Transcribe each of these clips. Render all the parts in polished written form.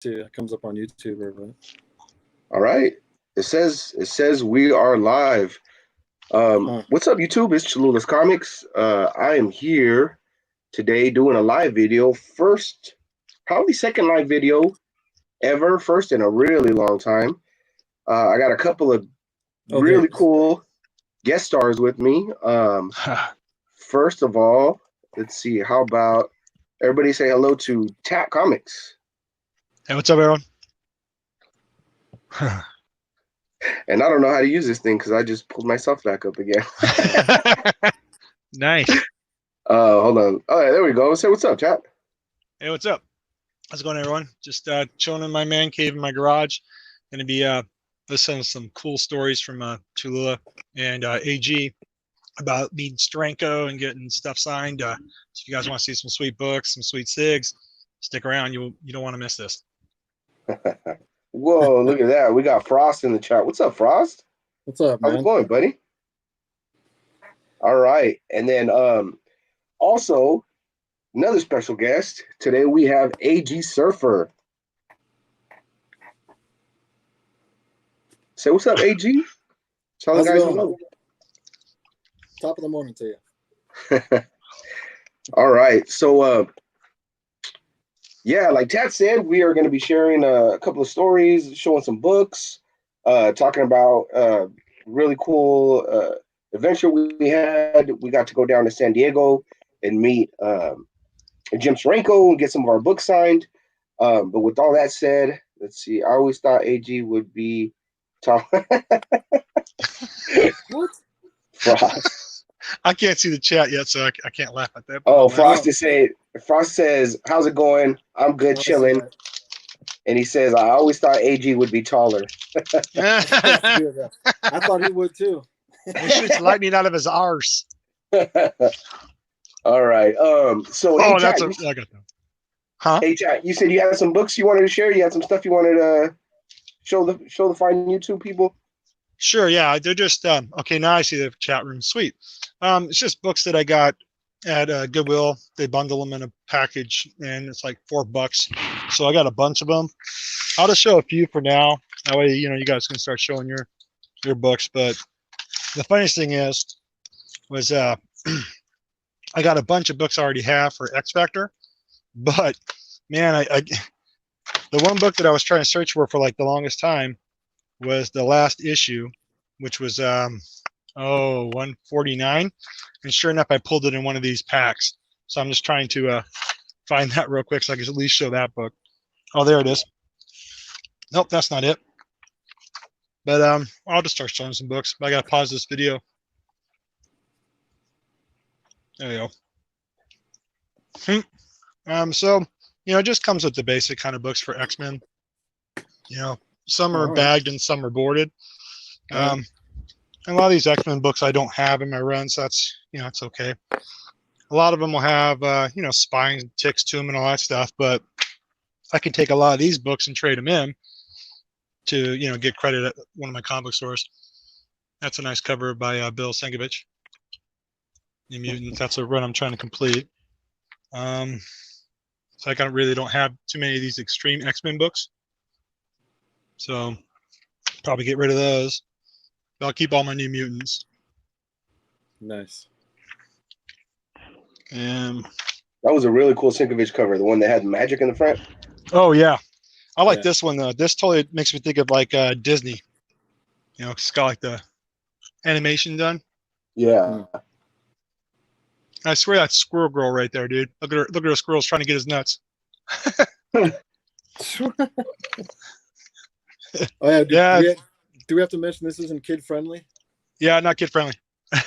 see it comes up on YouTube or what. All right. It says we are live. What's up, YouTube? It's Cholula's Comics. I am here today doing a live video. Probably second live video ever. First in a really long time. I got a couple of really cool guest stars with me. First of all, let's see. How about everybody say hello to Tap Comics? Hey, what's up, everyone? And I don't know how to use this thing because I just pulled myself back up again. Nice. Hold on. All right, there we go. Say what's up, chat. Hey, what's up? How's it going, everyone? Just chilling in my man cave in my garage. Going to be listening to some cool stories from Cholula and AG about meeting Steranko and getting stuff signed. So if you guys want to see some sweet books, some sweet cigs, stick around. You don't want to miss this. Whoa, look at that. We got Frost in the chat. What's up, Frost? What's up, man? How's it going, buddy? All right. And then also another special guest. Today we have AG Surfer. Say what's up, AG? Tell the guys hello. Top of the morning to you. All right. So yeah, like Tat said, we are going to be sharing a couple of stories, showing some books, talking about really cool adventure we had. We got to go down to San Diego and meet Jim Steranko and get some of our books signed. But with all that said, let's see. I always thought AG would be top. What? Frost. I can't see the chat yet, so I can't laugh at that. Oh, Frost says, how's it going? I'm good, chilling. And he says, I always thought AG would be taller. I thought he would too. He shoots lightning out of his arse. All right. So I chat, got that. Huh? Hey, chat, you said you had some books you wanted to share. You had some stuff you wanted to show the fine YouTube people. Sure. Yeah, they're just okay. Now I see the chat room. Sweet. It's just books that I got at Goodwill. They bundle them in a package, and it's like $4. So I got a bunch of them. I'll just show a few for now. That way, you guys can start showing your books. But the funniest thing was I got a bunch of books I already have for X Factor, but man, I the one book that I was trying to search for like the longest time was the last issue, which was 149, and sure enough I pulled it in one of these packs. So I'm just trying to find that real quick so I can at least show that book. Oh, there it is. Nope, that's not it. But I'll just start showing some books. I gotta pause this video. There you go. So it just comes with the basic kind of books for X-Men. Some are bagged and some are boarded. And a lot of these X-Men books I don't have in my run, so that's it's okay. A lot of them will have spine ticks to them and all that stuff, but I can take a lot of these books and trade them in to get credit at one of my comic stores. That's a nice cover by Bill Sienkiewicz. New Mutants. That's a run I'm trying to complete. So I really don't have too many of these extreme X-Men books. So probably get rid of those. But I'll keep all my New Mutants. Nice. And that was a really cool Sienkiewicz cover, the one that had magic in the front. Oh yeah, I like this one though. This totally makes me think of like Disney. It's got like the animation done. Yeah. I swear that's Squirrel Girl right there, dude. Look at her. Look at her. Squirrel's trying to get his nuts. Oh yeah. Do we have to mention this isn't kid friendly? Yeah, not kid friendly.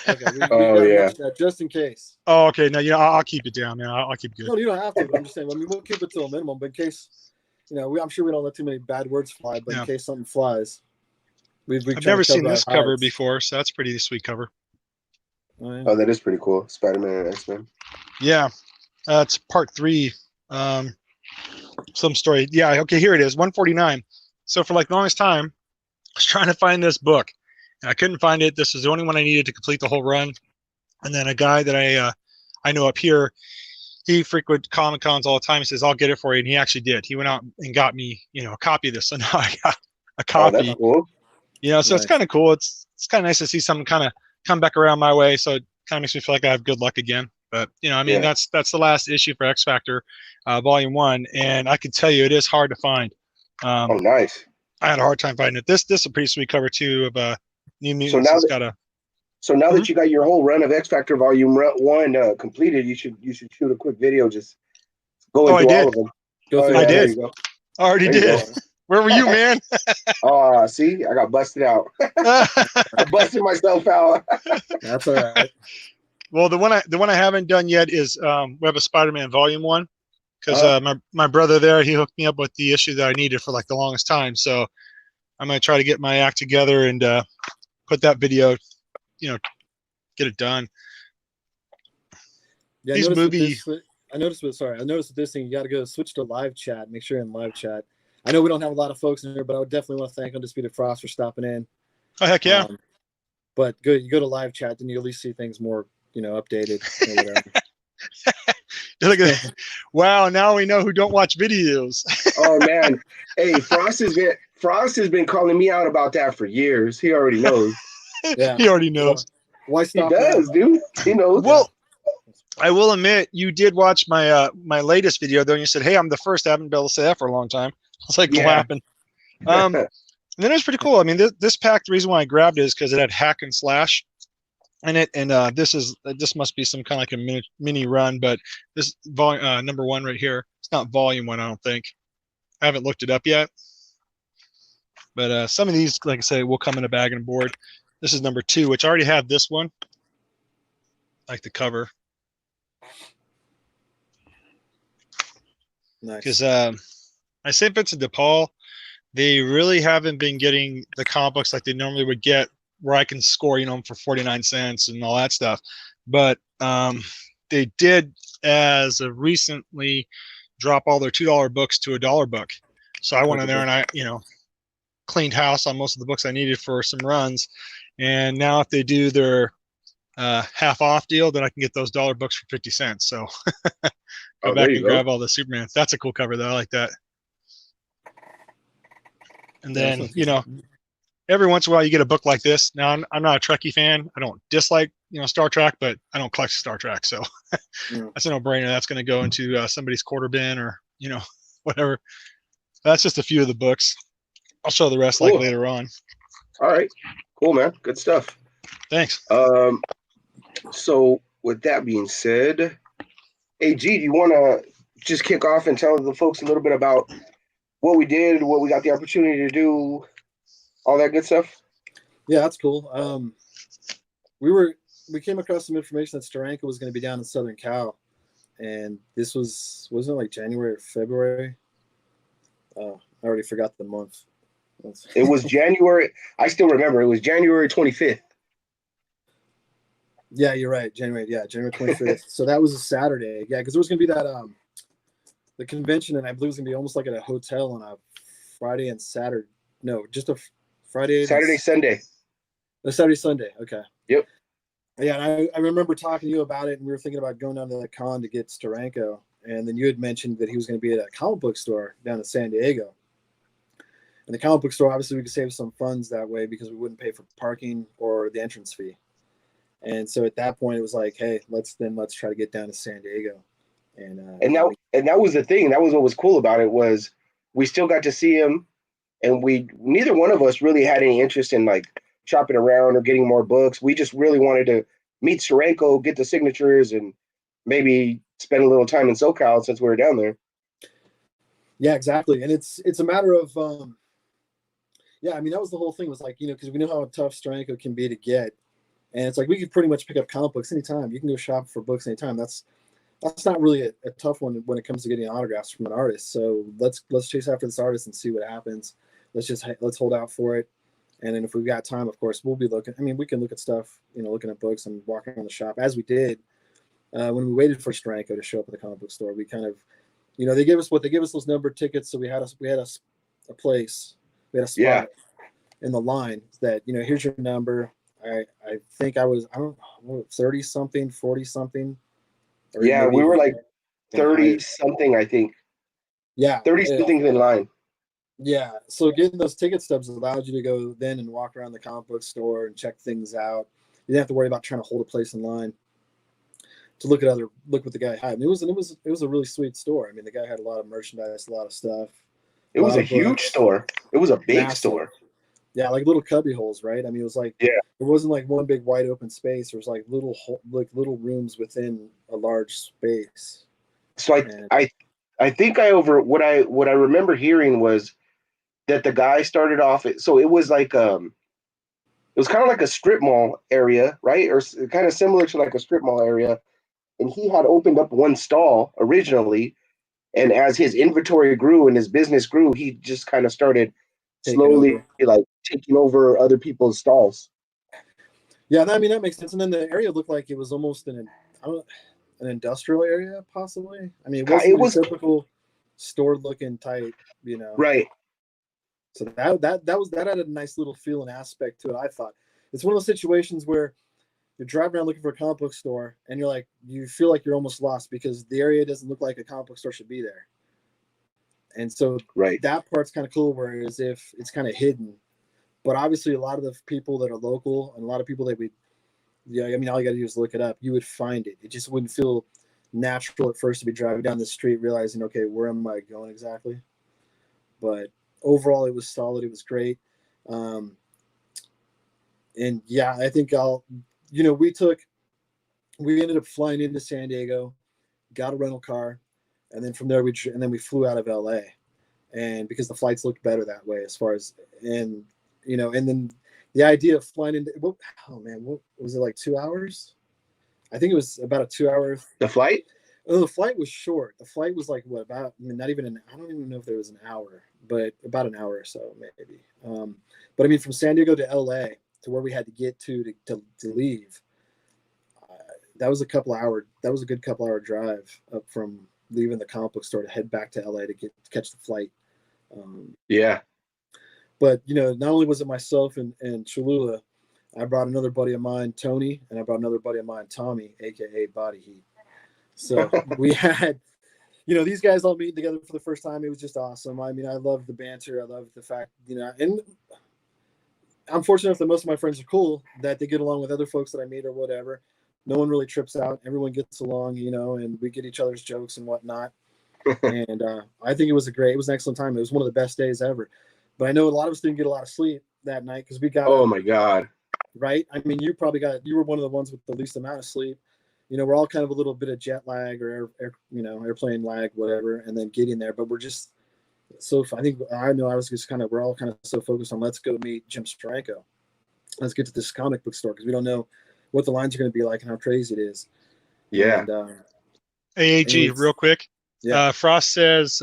Okay. We gotta that just in case. Oh, okay. No, I'll keep it down, man. I'll keep it good. No, you don't have to. But I'm just saying. We'll keep it to a minimum, but in case, I'm sure we don't let too many bad words fly. But in case something flies, I've never seen this cover before, so that's a pretty sweet cover. Oh, that is pretty cool. Spider-Man and X-Men. Yeah, it's part 3. Some story. Yeah. Okay. Here it is. 149. So for like the longest time, I was trying to find this book, and I couldn't find it. This is the only one I needed to complete the whole run. And then a guy that I know up here, he frequent Comic Cons all the time. He says, "I'll get it for you," and he actually did. He went out and got me, a copy of this. So now I got a Oh, that's copy. cool. So it's kind of cool. It's kind of nice to see something kind of come back around my way. So it kind of makes me feel like I have good luck again. But that's the last issue for X Factor, Volume 1, and I can tell you it is hard to find. Oh, nice. I had a hard time finding it. This is a pretty sweet cover too of New Mutants. So now that you got your whole run of X Factor Volume 1 completed, you should shoot a quick video just going through all of them. I did. I already did. Where were you, man? See, I got busted out. I busted myself out. That's all right. Well, the one I haven't done yet is we have a Spider-Man Volume 1, because my brother there, he hooked me up with the issue that I needed for like the longest time. So I'm gonna try to get my act together and put that video, get it done. Yeah, I noticed with this thing, you got to go switch to live chat. Make sure you're in live chat. I know we don't have a lot of folks in here, but I would definitely want to thank Undisputed Frost for stopping in. Oh, heck yeah. But you go to live chat, then you at least see things more, updated or whatever. Look at that. Wow, now we know who don't watch videos. Oh man. Hey, Frost has been calling me out about that for years. He already knows. Yeah. He already knows. Why stop? He does, dude. He knows. Well, I will admit, you did watch my my latest video, though, and you said, "Hey, I'm the first." I haven't been able to say that for a long time. I was like clapping. And then it was pretty cool. I mean, this pack, the reason why I grabbed it is because it had hack and slash in it, and this must be some kind of like a mini run, but this number 1 right here, it's not volume 1, I don't think. I haven't looked it up yet, but some of these, like I say, will come in a bag and board. This is number 2, which I already have this one. I like the cover. Nice. Because I say Vincent DePaul, they really haven't been getting the comic books like they normally would get, where I can score, for 49 cents and all that stuff. But they did, as of recently, drop all their $2 books to a $1 book. So I went in there and I, cleaned house on most of the books I needed for some runs. And now if they do their half off deal, then I can get those $1 books for 50 cents. So go back and grab all the Superman. That's a cool cover though. I like that. And then, every once in a while you get a book like this. Now I'm not a Trekkie fan. I don't dislike, Star Trek, but I don't collect Star Trek. So that's a no-brainer. That's going to go into somebody's quarter bin or, whatever. That's just a few of the books. I'll show the rest like later on. All right. Cool, man. Good stuff. Thanks. So with that being said, hey, G, do you want to just kick off and tell the folks a little bit about what we did, what we got the opportunity to do, all that good stuff? Yeah, that's cool. We came across some information that Steranko was going to be down in Southern Cal, and this wasn't it like January or February? I already forgot the month. It was January. I still remember. It was January 25th. Yeah, you're right. January 25th. So that was a Saturday. Yeah, because there was going to be that the convention, and I believe it was going to be almost like at a hotel on a Friday and Saturday. No, just a Friday. Sunday. A Saturday, Sunday. Okay. Yep. Yeah, and I remember talking to you about it, and we were thinking about going down to the con to get Steranko, and then you had mentioned that he was going to be at a comic book store down in San Diego. And the comic book store, obviously, we could save some funds that way because we wouldn't pay for parking or the entrance fee. And so at that point, it was like, hey, let's try to get down to San Diego. And that was the thing. That was what was cool about it, was we still got to see him, and neither one of us really had any interest in like shopping around or getting more books. We just really wanted to meet Steranko, get the signatures, and maybe spend a little time in SoCal since we were down there. Yeah, exactly. And it's a matter of yeah, I mean, that was the whole thing, was like, because we know how tough Steranko can be to get. And it's like we could pretty much pick up comic books anytime. You can go shop for books anytime. That's not really a tough one when it comes to getting autographs from an artist. So let's chase after this artist and see what happens. Let's hold out for it. And then if we've got time, of course, we'll be looking. I mean, we can look at stuff, looking at books and walking around the shop, as we did when we waited for Steranko to show up at the comic book store. We kind of, they gave us those numbered tickets, so we had a place. We had a spot in the line that, here's your number. I think I was, I don't know, 30 something, 40 something. Yeah, we were like 30 something, I think. Yeah. 30 something in line. Yeah. So getting those ticket stubs allowed you to go then and walk around the comic book store and check things out. You didn't have to worry about trying to hold a place in line to look what the guy had. And it was a really sweet store. I mean, the guy had a lot of merchandise, a lot of stuff. It was a huge store. It was a big massive store. Yeah, like little cubby holes, right? I mean, it was like it wasn't like one big wide open space. There was like little rooms within a large space. So I think what I remember hearing was that the guy started off. So it was like it was kind of like a strip mall area, right? Or kind of similar to like a strip mall area. And he had opened up one stall originally, and as his inventory grew and his business grew, he just kind of started slowly like taking over other people's stalls. Yeah, I mean that makes sense. And then the area looked like it was almost an industrial area, possibly. I mean, it was a typical store-looking type, you know. Right. So that had a nice little feel and aspect to it. I thought it's one of those situations where you're driving around looking for a comic book store, and you feel like you're almost lost because the area doesn't look like a comic book store should be there. And so that part's kind of cool, whereas if it's kind of hidden. But obviously, a lot of the people that are local and a lot of people that I mean, all you got to do is look it up. You would find it. It just wouldn't feel natural at first to be driving down the street, realizing, okay, where am I going exactly? But overall, it was solid. It was great. And yeah, I think we ended up flying into San Diego, got a rental car, and then from there we flew out of LA, and because the flights looked better that way as far as and then the idea of flying into what was it, like 2 hours? I think it was about a 2 hour. The flight? Oh, the flight was short. The flight was like what about? I mean, not even I don't even know if there was an hour, but about an hour or so maybe. But I mean, from San Diego to LA to where we had to get to leave. That was a good couple hour drive up from leaving the comic book store to head back to LA to catch the flight. But not only was it myself and Cholula, I brought another buddy of mine, Tony, and I brought another buddy of mine, Tommy, aka Body Heat. So we had, these guys all meeting together for the first time. It was just awesome. I mean, I love the banter. I love the fact, and I'm fortunate enough that most of my friends are cool, that they get along with other folks that I meet or whatever. No one really trips out. Everyone gets along, and we get each other's jokes and whatnot. And I think it was an excellent time. It was one of the best days ever. But I know a lot of us didn't get a lot of sleep that night because we got. Oh my God! Right? I mean, you were one of the ones with the least amount of sleep. We're all kind of a little bit of jet lag or airplane lag, whatever, and then getting there. But we're just so. I was just we're all kind of so focused on let's go meet Jim Steranko. Let's get to this comic book store because we don't know what the lines are going to be like and how crazy it is. Yeah. And, AAG, real quick. Yeah. Frost says,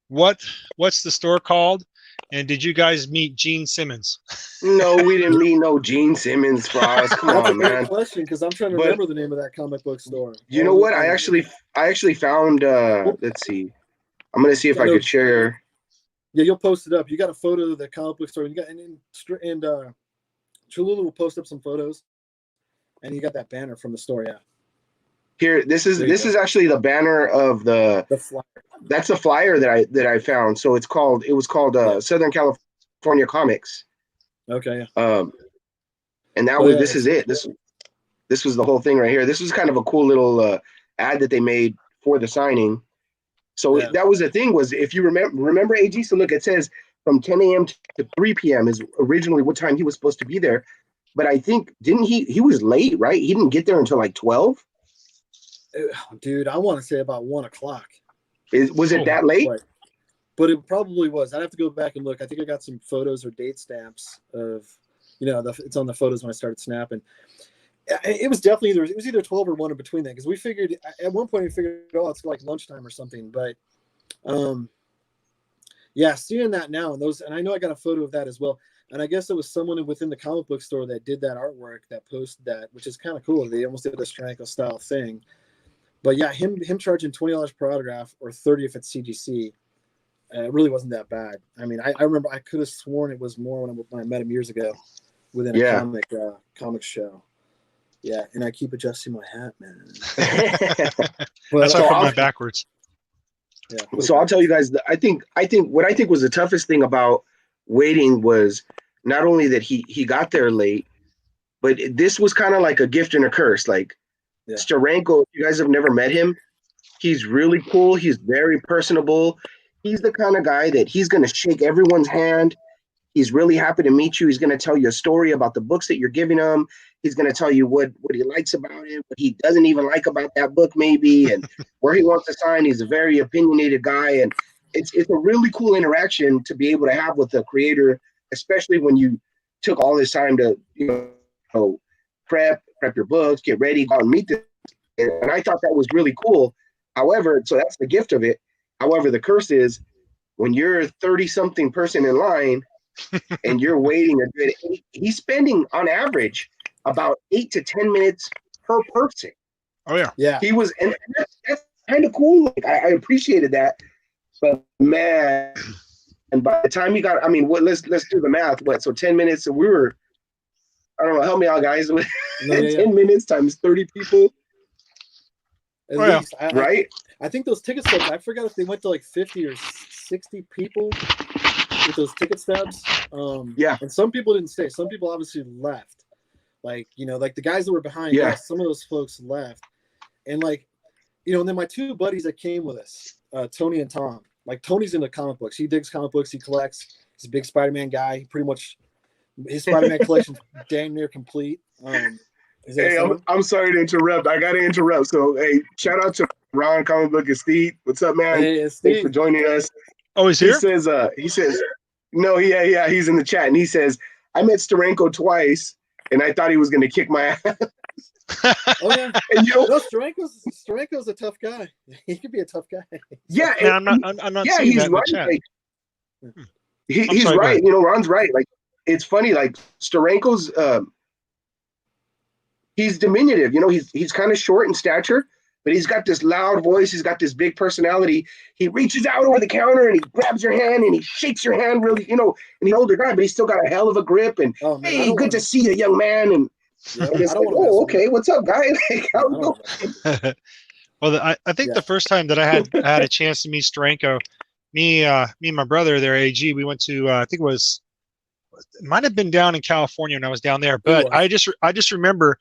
what's the store called? And did you guys meet Gene Simmons? No, we didn't meet no Gene Simmons, Frost. Come That's on, a great man. question because I'm trying to remember the name of that comic book store. You know what? I actually found. Let's see. I'm gonna see if I could share. Yeah, you'll post it up. You got a photo of the comic book store. You got and Cholula will post up some photos, and you got that banner from the store. Yeah. Here, this is actually the banner of the flyer. That's a flyer that I found. So it was called Southern California Comics. Okay. And this is it. This was the whole thing right here. This was kind of a cool little ad that they made for the signing. So that was the thing, was if you remember AG, so look, it says from 10 a.m. to 3 p.m. is originally what time he was supposed to be there. But I think, he was late, right? He didn't get there until like 12. Dude, I want to say about 1 o'clock. Was it that late? But it probably was. I'd have to go back and look. I think I got some photos or date stamps of, it's on the photos when I started snapping. It was definitely either 12 or 1 in between that, because we figured at one point it's like lunchtime or something. But seeing that now and I know I got a photo of that as well. And I guess it was someone within the comic book store that did that artwork that posted that, which is kind of cool. They almost did a Steranko style thing. But yeah, him charging $20 per autograph or $30 if it's CGC, it really wasn't that bad. I mean, I remember I could have sworn it was more when I met him years ago within a comic show. Yeah, and I keep adjusting my hat, man. But that's why I put I'll- mine backwards. Yeah. So I'll tell you guys, I think what I think was the toughest thing about waiting was not only that he got there late, but this was kind of like a gift and a curse. Like Yeah. Steranko, if you guys have never met him, he's really cool. He's very personable. He's the kind of guy that he's going to shake everyone's hand. He's really happy to meet you. He's going to tell you a story about the books that you're giving him. He's going to tell you what he likes about it, what he doesn't even like about that book maybe, and where he wants to sign. He's a very opinionated guy, and it's a really cool interaction to be able to have with the creator, especially when you took all this time to prep your books, get ready, go out and meet them. And I thought that was really cool. However, so that's the gift of it. However, the curse is when you're a 30-something person in line and you're waiting a good he's spending on average about 8 to 10 minutes per person. Oh yeah. Yeah. He was, and that's kind of cool. Like, I appreciated that. But man, and by the time he got, I mean, let's do the math. So 10 minutes, so we were, I don't know, help me out, guys. 10 minutes times 30 people. At Oh, yeah. least. Right? I think those ticket stubs, I forgot if they went to like 50 or 60 people with those ticket stubs. Yeah. And some people didn't stay. Some people obviously left. Like, like the guys that were behind Yeah. us, some of those folks left. And like, and then my two buddies that came with us, Tony and Tom. Like Tony's into comic books. He digs comic books. He collects. He's a big Spider-Man guy. He pretty much, his Spider-Man collection's damn near complete. Hey, I'm sorry to interrupt. I got to interrupt. So, hey, shout out to Ron, Comic Book, and Steve. What's up, man? Hey, Thanks for joining us. Oh, he's He here? says, no, yeah, he's in the chat. And he says, I met Steranko twice, and I thought he was going to kick my ass. Oh, yeah. And No, Steranko's a tough guy. He could be a tough guy. Yeah. Man, I'm not Yeah, seeing he's that in the right. chat. Like, he's sorry, go right. ahead. Ron's right. Like, it's funny. Like, Steranko's, he's diminutive. He's kind of short in stature, but he's got this loud voice. He's got this big personality. He reaches out over the counter and he grabs your hand and he shakes your hand really, and he's an older guy, but he's still got a hell of a grip. And Oh, man, hey, good to see you, young man. And Yeah, it's I don't like, wanna mess oh, with okay, him. what's up, guy? Like, I how don't you doing? wanna mess with him. Well, I think Yeah. the first time that I had a chance to meet Steranko, me and my brother, their AG, we went to I think it might have been down in California when I was down there, but was. I just remember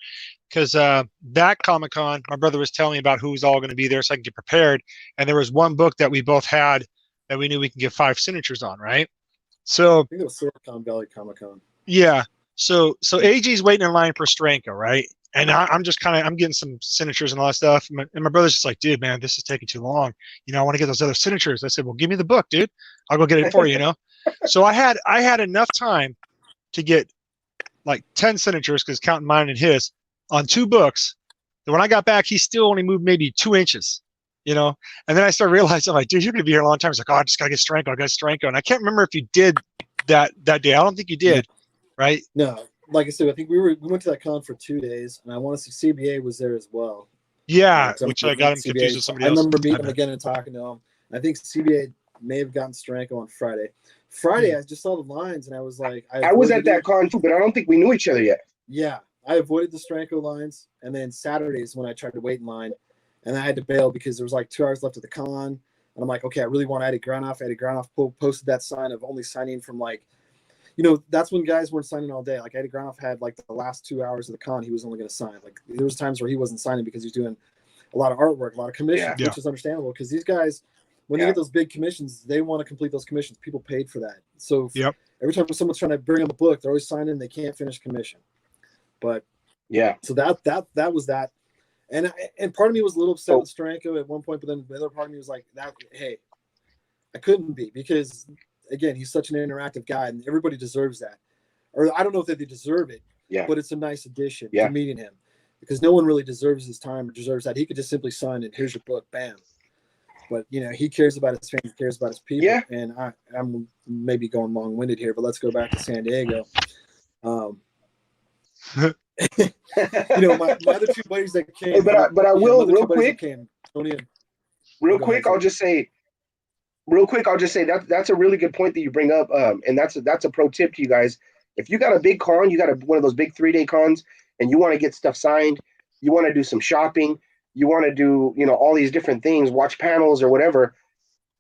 because that Comic-Con, my brother was telling me about who was all going to be there so I could get prepared, and there was one book that we both had that we knew we could get 5 signatures on, right? So I think it was Silicon Valley Comic-Con. yeah, so AG's waiting in line for Steranko, right? And I'm just I'm getting some signatures and all that stuff. And my brother's just like, dude, man, this is taking too long. I want to get those other signatures. I said, well, give me the book, dude. I'll go get it for you, So I had enough time to get like 10 signatures, because counting mine and his, on 2 books. And when I got back, he still only moved maybe 2 inches, And then I started realizing, I'm like, dude, you're going to be here a long time. He's like, oh, I just got to get Steranko. I got Steranko. And I can't remember if you did that day. I don't think you did, right? No, like I said, I think we went to that con for 2 days, and I want to see CBA was there as well. Yeah, 'Cause which I got him confused with somebody else. I remember meeting him again and talking to him. I think CBA may have gotten Steranko on Friday. I just saw the lines, and I was like, I was at that con too, but I don't think we knew each other yet. Yeah, I avoided the Steranko lines, and then Saturdays when I tried to wait in line, and I had to bail because there was like 2 hours left of the con, and I'm like, okay, I really want Eddie Granoff. Eddie Granoff posted that sign of only signing from like, that's when guys weren't signing all day. Like Eddie Granoff had like the last 2 hours of the con, he was only going to sign. Like there was times where he wasn't signing because he was doing a lot of artwork, a lot of commissions, which is understandable because these guys, when they get those big commissions, they want to complete those commissions. People paid for that. So every time someone's trying to bring them a book, they're always signing. They can't finish commission. But so that was that. And part of me was a little upset with Steranko at one point, but then the other part of me was like, hey, I couldn't be, because again, he's such an interactive guy, and everybody deserves that. Or I don't know if they deserve it, but it's a nice addition to meeting him, because no one really deserves his time or deserves that. He could just simply sign and here's your book, bam. But he cares about his fans, he cares about his people. Yeah. And I'm maybe going long-winded here, but let's go back to San Diego. My other 2 buddies that came. Hey, but I will real quick. Tony I'll just say that's a really good point that you bring up. And that's a pro tip to you guys. If you got a big con, you got one of those big 3-day cons, and you want to get stuff signed, you want to do some shopping, you want to do, you know, all these different things, watch panels or whatever.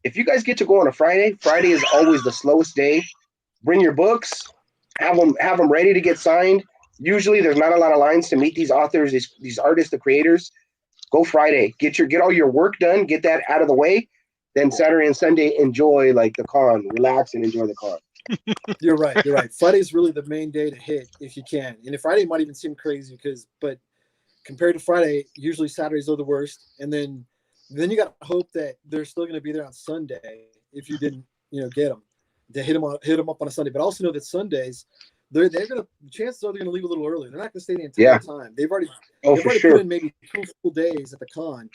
If you guys get to go on a Friday, Friday is always the slowest day. Bring your books, have them ready to get signed. Usually there's not a lot of lines to meet these authors, these artists, the creators. Go Friday, get all your work done, get that out of the way. Then Saturday and Sunday, enjoy like the con, relax and enjoy the con. You're right. You're right. Friday's really the main day to hit if you can. And if Friday might even seem crazy but compared to Friday, usually Saturdays are the worst. And then you got to hope that they're still going to be there on Sunday if you didn't, get them to hit them up on a Sunday. But also know that Sundays, they're going to, chances are they're going to leave a little early. They're not going to stay the entire time. They've already put in maybe 2 full days at the con.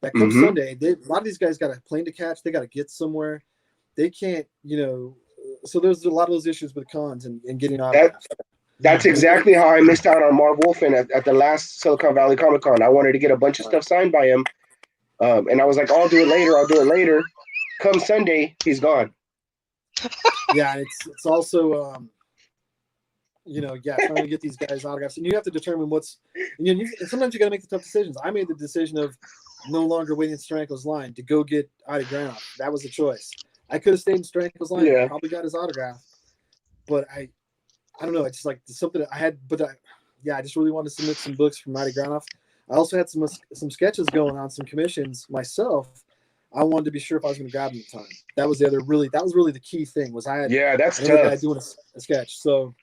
That comes Sunday, a lot of these guys got a plane to catch. They got to get somewhere. They can't, so there's a lot of those issues with cons and getting on. That's exactly how I missed out on Marv Wolfman at the last Silicon Valley Comic Con. I wanted to get a bunch of stuff signed by him. And I was like, I'll do it later. Come Sunday, he's gone. Yeah, it's also, trying to get these guys autographs. And you have to determine sometimes you got to make the tough decisions. I made the decision of no longer waiting in Steranko's line to go get Adi Granov. That was a choice. I could have stayed in Steranko's line, probably got his autograph. But I don't know. It's just like something that I had, I just really wanted to submit some books from Adi Granov. I also had some sketches going on, some commissions myself. I wanted to be sure if I was going to grab them at the time. That was really the key thing was I had that's tough. Doing a sketch. So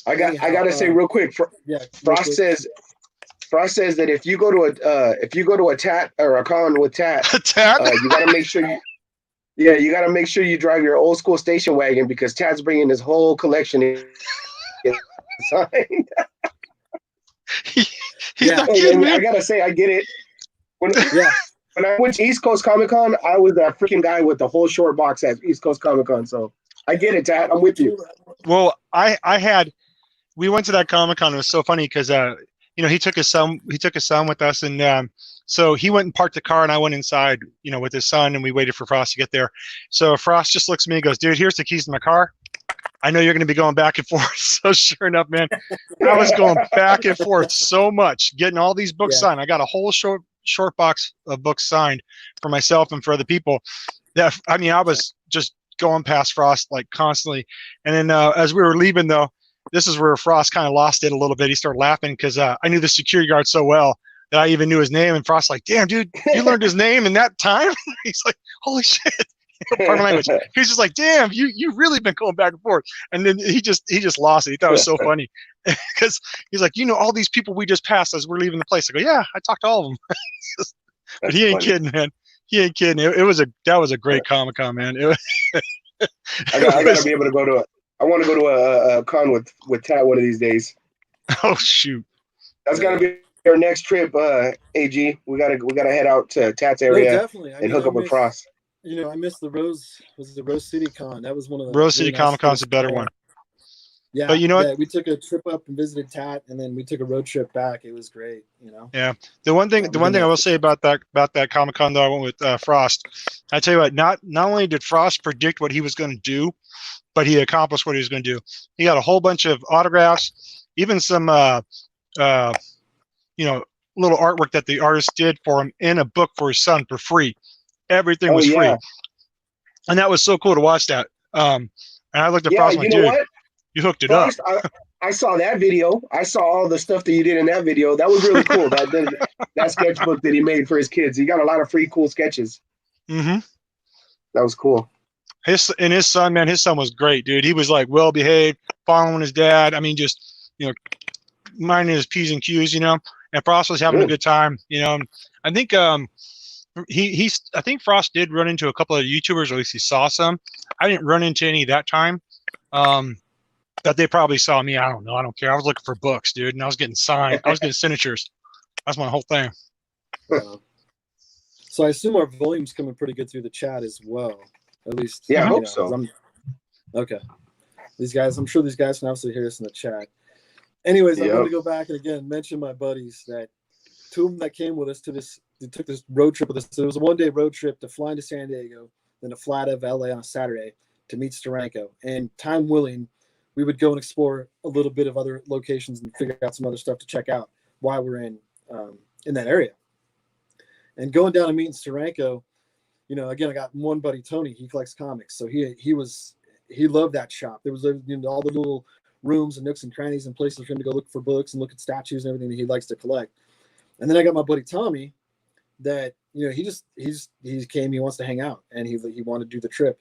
I got to say real quick. Frost says that if you go to a tat or a con with tat, you got to make sure you got to make sure you drive your old school station wagon because Tad's bringing his whole collection in. Signed. I gotta say, I get it. When I went to East Coast Comic Con, I was that freaking guy with the whole short box at East Coast Comic Con. So I get it, Tad. I'm with you. Well, we went to that Comic Con. It was so funny because he took his son with us, and so he went and parked the car, and I went inside, with his son, and we waited for Frost to get there. So Frost just looks at me and goes, "Dude, here's the keys to my car. I know you're going to be going back and forth." So sure enough, man, I was going back and forth so much, getting all these books signed. I got a whole short box of books signed for myself and for other people. I was just going past Frost like constantly. And then as we were leaving, though, this is where Frost kind of lost it a little bit. He started laughing because I knew the security guard so well that I even knew his name. And Frost's like, "Damn, dude, you learned his name in that time?" He's like, "Holy shit." Pardon my language. He's just like, "Damn, you've really been going back and forth." And then he just lost it. He thought it was so funny because he's like, "All these people we just passed as we're leaving the place." I go, "Yeah, I talked to all of them." But he ain't kidding, man. He ain't kidding. That was a great Comic Con, man. I gotta be able to go to I want to go to a con with Tat one of these days. Oh shoot, that's gotta be our next trip. AG, we gotta head out to Tat's area and hook up with Frost. I missed the Rose City Con. That was one of the Rose City Comic Con's a better one. Yeah, but you know what? We took a trip up and visited Tat, and then we took a road trip back. It was great, Yeah. The one thing I will say about that Comic Con though, I went with Frost. I tell you what, not only did Frost predict what he was going to do, but he accomplished what he was going to do. He got a whole bunch of autographs, even some little artwork that the artist did for him in a book for his son for free. Everything was free, and that was so cool to watch that. And I looked at Frost, like, "Dude, what? You hooked it Frost, up." I saw that video. I saw all the stuff that you did in that video. That was really cool. that sketchbook that he made for his kids. He got a lot of free cool sketches. Mm-hmm. That was cool. His son, man, his son was great, dude. He was like well behaved, following his dad. I mean, just minding his P's and Q's, And Frost was having a good time, I think I think Frost did run into a couple of YouTubers, or at least he saw some. I didn't run into any that time. But they probably saw me. I don't know. I don't care. I was looking for books, dude, and I was getting signed. I was getting signatures. That's my whole thing. So I assume our volume's coming pretty good through the chat as well. At least, I hope so. Okay. I'm sure these guys can obviously hear us in the chat. Anyways, I'm going to go back and again mention my buddies that 2 of them that came with us they took this road trip with us. So it was a 1-day road trip to fly into San Diego, then to fly to LA on a Saturday to meet Steranko. And time willing, we would go and explore a little bit of other locations and figure out some other stuff to check out while we're in that area. And going down and meeting Steranko, you know, again, I got one buddy, Tony. He collects comics, so he loved that shop. There was, you know, all the little rooms and nooks and crannies and places for him to go look for books and look at statues and everything that he likes to collect. And then I got my buddy Tommy, that, you know, he came, he wants to hang out, and he wanted to do the trip.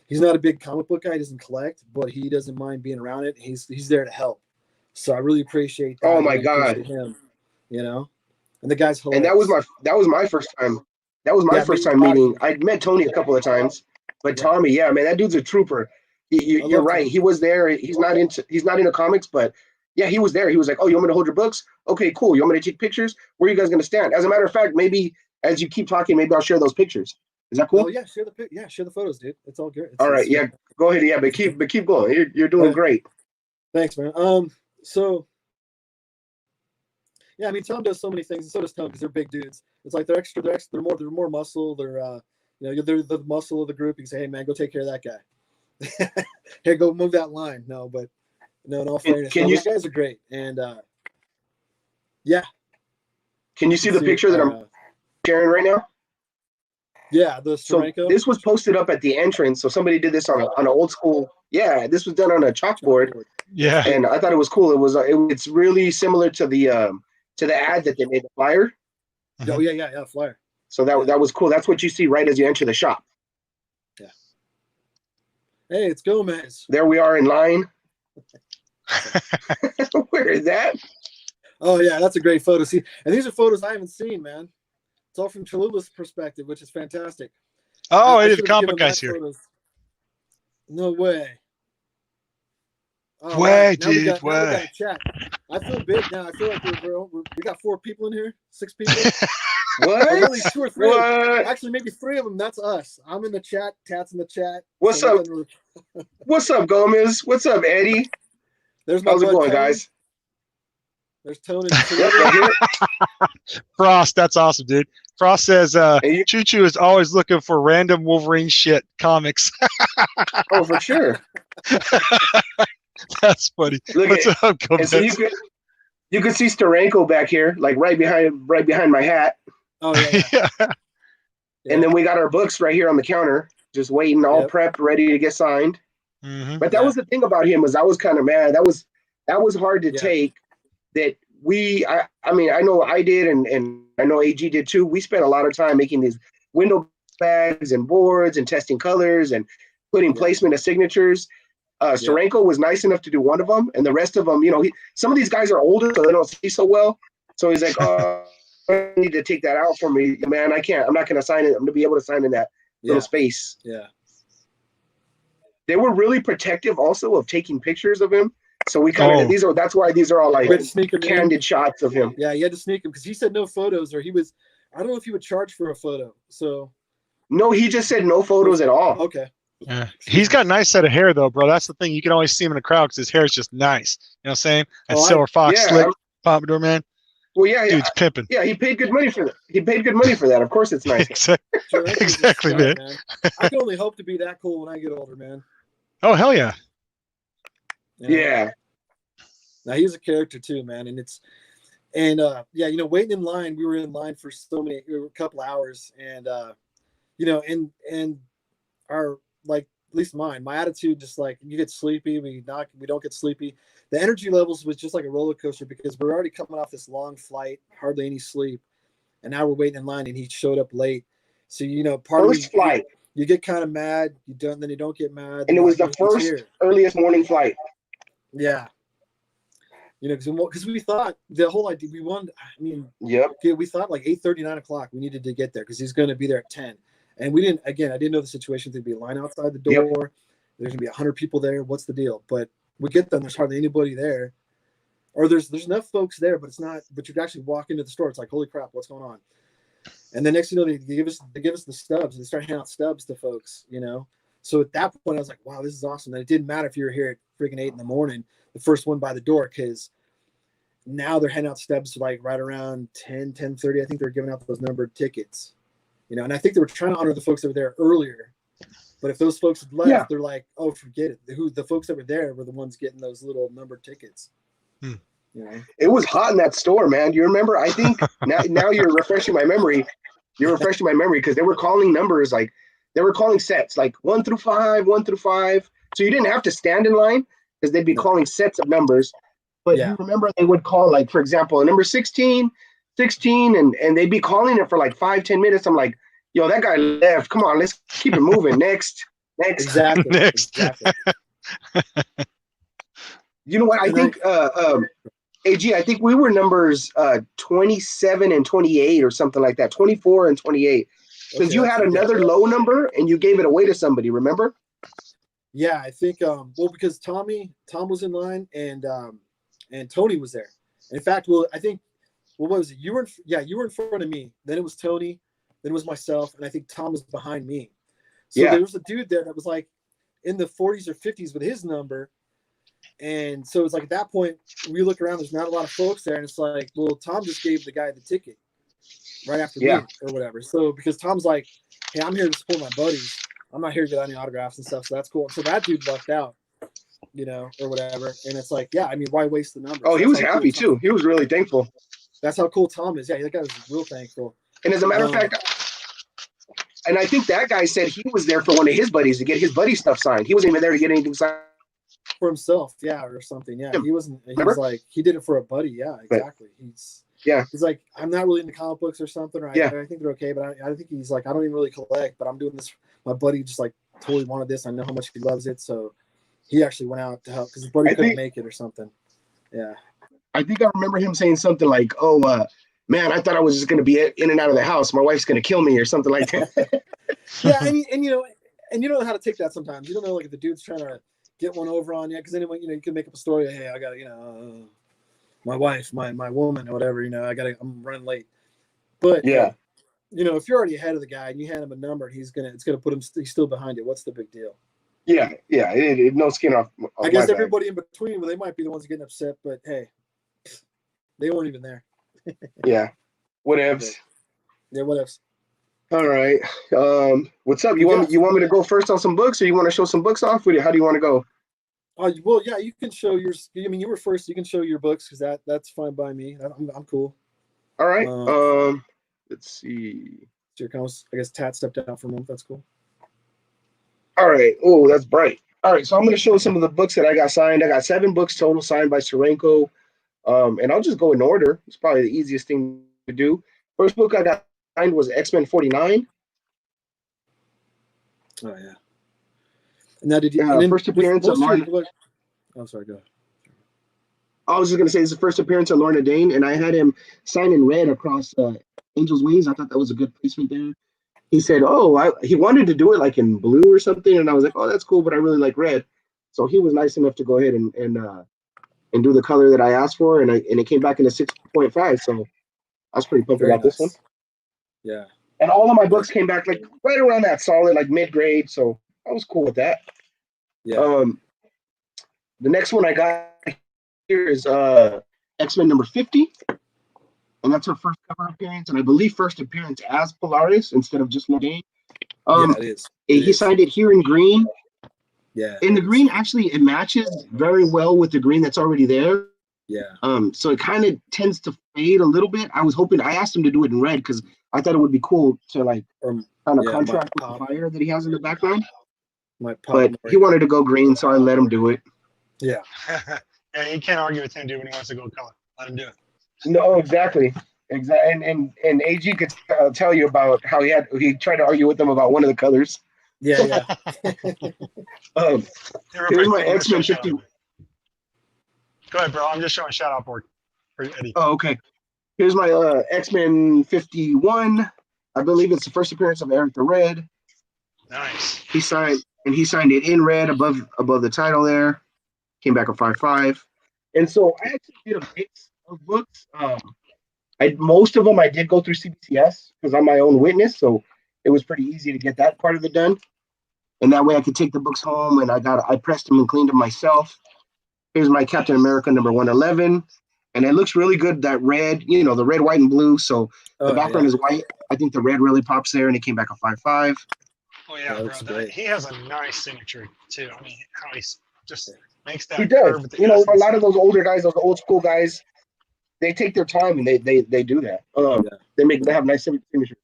He's not a big comic book guy, he doesn't collect, but he doesn't mind being around it. He's there to help. So I really appreciate that. Oh my God. Him, you know, and the guy's hilarious. And that was my first time. That was my first time meeting. I'd met Tony a couple of times, but Tommy, yeah, man, that dude's a trooper. You're right. He was there. He's not into comics, but yeah, he was there. He was like, "Oh, you want me to hold your books? Okay, cool. You want me to take pictures? Where are you guys going to stand?" As a matter of fact, maybe as you keep talking, maybe I'll share those pictures. Is that cool? Oh yeah, share the photos, dude. It's all good. All right, yeah, go ahead. Yeah, but keep going. You're doing great. Thanks, man. So yeah, I mean, Tom does so many things, and so does Tom, because they're big dudes. It's like they're more muscle. They're you know, they're the muscle of the group. You can say, "Hey, man, go take care of that guy." Hey, go move that line. No, but no, in all fairness, these guys are great. And yeah. Can you see the picture that I'm sharing right now? Yeah, the Steranko. So this was posted up at the entrance. So somebody did this on an old school. Yeah, this was done on a chalkboard. Yeah, and I thought it was cool. It's really similar to the ad that they made, the flyer. Oh yeah, flyer. So that was cool. That's what you see right as you enter the shop. Yeah. Hey, it's Gomez. There we are in line. Where is that? Oh yeah, that's a great photo. See, and these are photos I haven't seen, man. It's all from Cholula's perspective, which is fantastic. Oh, I did the comic guys here. Photos. No way. Oh, way, dude. We got a chat. I feel big now. I feel like we got 4 people in here, 6 people. What? Or really 2 or 3. What? Actually, maybe 3 of them. That's us. I'm in the chat. Tat's in the chat. What's up? What's up, Gomez? What's up, Eddie? There's my How's it going, Tone. guys? There's Tony. Frost, that's awesome, dude. Frost says, Choo Choo is always looking for random Wolverine shit comics. Oh, for sure. That's funny. What's up, Gomez? So you can see Steranko back here, like right behind my hat. Oh yeah. And then we got our books right here on the counter, just waiting, all prepped, ready to get signed. Mm-hmm. But that was the thing about him, was I was kind of mad. That was hard to take. That I mean, I know I did, and I know AG did too. We spent a lot of time making these window bags and boards and testing colors and putting placement of signatures. Steranko was nice enough to do one of them, and the rest of them, you know, some of these guys are older, so they don't see so well. So he's like, "Oh, I need to take that out for me, man. I can't. I'm not going to sign it. I'm going to be able to sign in that little space." Yeah. They were really protective also of taking pictures of him. So we kind of that's why these are all like candid shots of him. Yeah, you had to sneak him because he said no photos, or I don't know if he would charge for a photo. So no, he just said no photos at all. Okay. Yeah. He's got a nice set of hair though, bro. That's the thing. You can always see him in the crowd because his hair is just nice. You know what I'm saying? That silver fox slick pompadour, man. Well, yeah, dude's pimping. Yeah, he paid good money for that. He paid good money for that. Of course, it's nice. Exactly, man. I can only hope to be that cool when I get older, man. Oh hell yeah. Yeah. Now he's a character too, man, and yeah, you know, waiting in line. We were in line for a couple hours, and you know, and our, like, at least my attitude, just like, you get sleepy, we don't get sleepy. The energy levels was just like a roller coaster because we're already coming off this long flight, hardly any sleep, and now we're waiting in line, and he showed up late. So, you know, first flight, you get kind of mad, then you don't get mad, and it was the first earliest morning flight. Yeah. You know, because we thought the whole idea, we thought like 8:30, 9 o'clock we needed to get there because he's going to be there at 10. And we didn't, again, I didn't know the situation. There'd be a line outside the door. There's going to be 100 people there. What's the deal? But we get there, there's hardly anybody there. Or there's enough folks there, but it's not, but you can actually walk into the store. It's like, holy crap, what's going on? And the next thing you know, they give us the stubs. They start handing out stubs to folks, you know. So at that point, I was like, wow, this is awesome. And it didn't matter if you were here at freaking 8 in the morning, the first one by the door, because now they're handing out stubs like right around 10:30. I think they're giving out those numbered tickets, you know. And I think they were trying to honor the folks that were there earlier But if those folks had left, Yeah. they're like, oh, forget it. The folks that were there were the ones getting those little numbered tickets. Hmm. You know? It was hot in that store, man. Do you remember? I think now you're refreshing my memory. You're refreshing my memory because they were calling numbers like they were calling sets like 1 through 5, 1 through 5. So you didn't have to stand in line because they'd be calling sets of numbers. But you remember they would call, like, for example, number 16, and they'd be calling it for like 5-10 minutes. I'm like, yo, that guy left. Come on, let's keep it moving. Next. Exactly. Next. Exactly. You know what? I think AG, I think we were numbers 27 and 28 or something like that. 24 and 28. Because you had another low number and you gave it away to somebody, remember? Yeah, I think well, because Tom was in line and Tony was there. And in fact, I think what was it? You were in front of me. Then it was Tony, then it was myself, and I think Tom was behind me. So there was a dude there that was like in the 40s or 50s with his number. And so it's like at that point, we look around, there's not a lot of folks there, and it's like, well, Tom just gave the guy the ticket right after me or whatever. So because Tom's like, hey, I'm here to support my buddies. I'm not here to get any autographs and stuff, so that's cool. So that dude lucked out, you know, or whatever. And it's like, yeah, I mean, why waste the number? Oh, he was happy too. He was really thankful. That's how cool Tom is. Yeah, that guy was real thankful. And as a matter of fact, and I think that guy said he was there for one of his buddies to get his buddy stuff signed. He wasn't even there to get anything signed for himself, or something. Yeah, he wasn't. He was like, he did it for a buddy. Yeah, exactly. He's like, I'm not really into comic books or something. I think they're okay, but I think he's like, I don't even really collect, but I'm doing this. My buddy just like totally wanted this. I know how much he loves it, so he actually went out to help because his buddy couldn't make it or something. Yeah, I think I remember him saying something like, "Oh, man, I thought I was just gonna be in and out of the house. My wife's gonna kill me," or something like that. Yeah, and you don't know how to take that sometimes. You don't know, like, if the dude's trying to get one over on you, because then you can make up a story. Hey, I got my wife, my woman, or whatever. I'm running late. But if you're already ahead of the guy and you hand him a number, and it's gonna put him. He's still behind you. What's the big deal? Yeah. No skin off. I guess everybody in between, well, they might be the ones getting upset, but hey, they weren't even there. Yeah. Whatevs. Yeah, whatevs. All right. What's up? You want me to go first on some books, or you want to show some books off? How do you want to go? Well, yeah, you can show yours. I mean, you were first. You can show your books because that's fine by me. I'm cool. All right. Let's see. Here comes. I guess Tat stepped out for a moment. That's cool. All right. Oh, that's bright. All right. So I'm going to show some of the books that I got signed. I got 7 books total signed by Steranko. And I'll just go in order. It's probably the easiest thing to do. First book I got signed was X-Men 49. Oh, yeah. And now did you first appearance of Lorna? Oh, sorry, go ahead. I was just going to say it's the first appearance of Lorna Dane, and I had him sign in red across Angel's Wings. I thought that was a good placement there. He said, he wanted to do it like in blue or something, and I was like, oh, that's cool, but I really like red. So he was nice enough to go ahead and do the color that I asked for, and it came back in a 6.5. So I was pretty pumped about this one. Yeah. And all of my books came back like right around that solid, like mid-grade. So I was cool with that. Yeah. The next one I got here is X-Men number 50. And that's her first cover appearance, and I believe first appearance as Polaris instead of just Lorraine. Yeah, it is. He signed it here in green. Yeah. And the green actually it matches very well with the green that's already there. Yeah. So it kind of tends to fade a little bit. I asked him to do it in red because I thought it would be cool to like kind of contract with the fire that he has in the background. But he wanted to go green, so I let him do it. Yeah. Yeah, you can't argue with him, dude, when he wants to go color. Let him do it. No, exactly. And AG could tell you about how he tried to argue with them about one of the colors. Yeah. Here's my X-Men 50. Go ahead, bro. I'm just showing shout out board for Eddie. Oh, okay. Here's my X-Men 51. I believe it's the first appearance of Eric the Red. Nice. He signed it in red above the title there. Came back a 5.5. And so I actually did a mix of books. Most of them I did go through CBCS because I'm my own witness, so it was pretty easy to get that part of it done. And that way I could take the books home, and I pressed them and cleaned them myself. Here's my Captain America number 111, and it looks really good. That red, the red, white, and blue. So the background is white. I think the red really pops there, and it came back a 5.5. Oh yeah, That bro. looks great. He has a nice signature too. I mean, how he just makes that He does. curve with the You know, a essence. lot of those older guys, those old school guys, they take their time and they do that. They have nice signatures.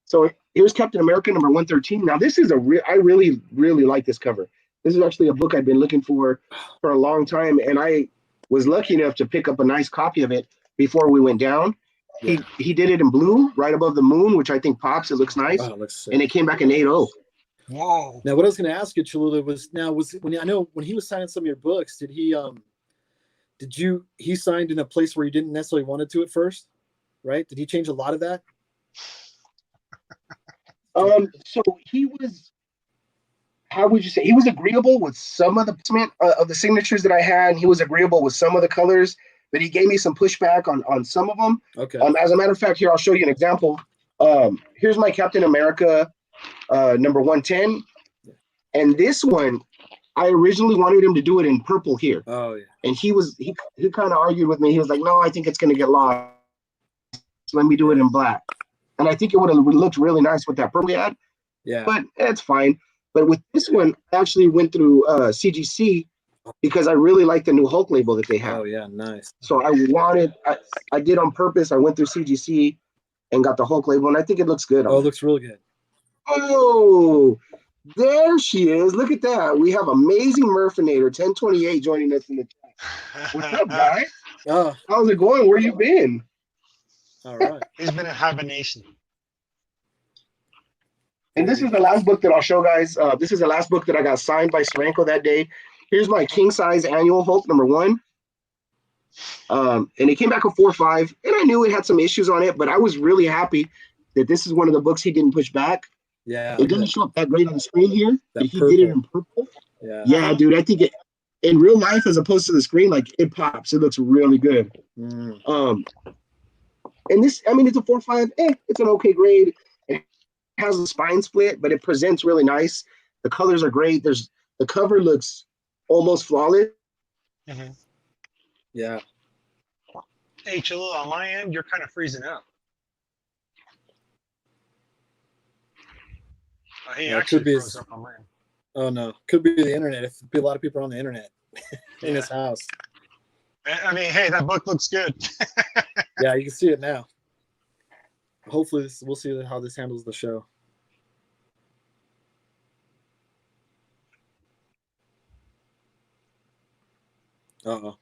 So here's Captain America number 113. Now this is I really like this cover. This is actually a book I've been looking for a long time, and I was lucky enough to pick up a nice copy of it before we went down. Yeah. He did it in blue, right above the moon, which I think pops. It looks nice, Wow, it looks sick. and it came back in 8.0. Whoa. Now, what I was going to ask you, Cholula, was when he was signing some of your books, he signed in a place where you didn't necessarily wanted to at first, right? Did he change a lot of that? So he was, how would you say, he was agreeable with some of the signatures that I had. He was agreeable with some of the colors, but he gave me some pushback on some of them. Okay. As a matter of fact, here, I'll show you an example. Here's my Captain America number 110. And this one, I originally wanted him to do it in purple here. Oh, yeah. And he kind of argued with me. He was like, no, I think it's going to get lost. So let me do it in black. And I think it would have looked really nice with that purple he had. Yeah. But it's fine. But with this one, I actually went through CGC because I really like the new Hulk label that they have. Oh, yeah, nice. So I did on purpose. I went through CGC and got the Hulk label, and I think it looks good. Oh, it looks really good. Oh, there she is. Look at that. We have Amazing Murphinator 1028 joining us in the chat. What's up, guys? Oh, How's it going? Where you been? all right. He's been in hibernation. And this is the last book that I'll show, guys. This is the last book that I got signed by Steranko that day. Here's my king size annual Hulk number 1. And it came back a 4.5, and I knew it had some issues on it, but I was really happy that this is one of the books he didn't push back. Yeah. It doesn't show up that great on the screen here, but he purple. did it in purple. Yeah. Yeah, dude, I think it in real life as opposed to the screen, like it pops. It looks really good. Mm. And this, I mean, it's a 4.5. It's an okay grade. It has a spine split, but it presents really nice. The colors are great. The cover looks almost flawless. Mm-hmm. Yeah. Hey, Cholula, on my end, you're kind of freezing up. He Yeah, it actually could be froze up on mine. Oh, no. Could be the internet. If a lot of people are on the internet in his house. I mean, hey, that book looks good. Yeah, you can see it now. Hopefully, we'll see how this handles the show. Uh-oh.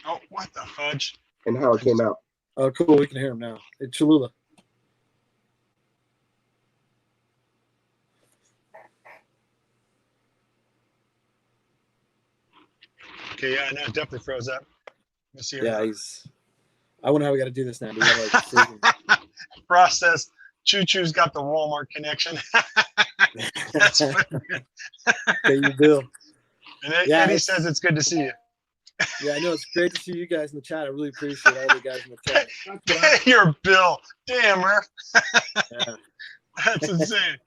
Oh, what the fudge? And how it came out. Oh, cool. We can hear him now. It's Cholula. Okay, yeah, no, it definitely froze up. Let's see. Yeah, I wonder how we got to do this now. Do we have, like, freaking... Frost says, Choo Choo's got the Walmart connection. That's funny. Pay your bill. And Yeah, Eddie says it's good to see you. Yeah, I know. It's great to see you guys in the chat. I really appreciate all the guys in the chat. Pay your bill. Damn, Murph. Yeah. That's insane.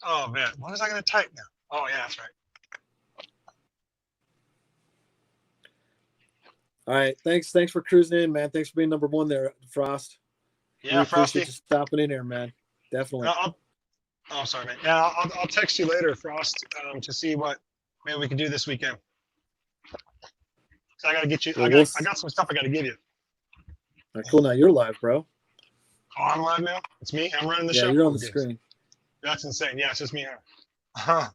Oh, man. What was I going to type now? Oh, yeah, that's right. All right. Thanks for cruising in, man. Thanks for being number 1 there, Frost. Yeah, really Frosty. appreciate you stopping in here, man. Definitely. Oh, sorry, man. Yeah, I'll text you later, Frost, to see what maybe we can do this weekend. So I got to get you. Well, I got some stuff I got to give you. All right, cool. Now you're live, bro. Oh, I'm live now? It's me? I'm running the show? Yeah, you're on the screen. That's insane. Yeah, it's just me here. Uh-huh.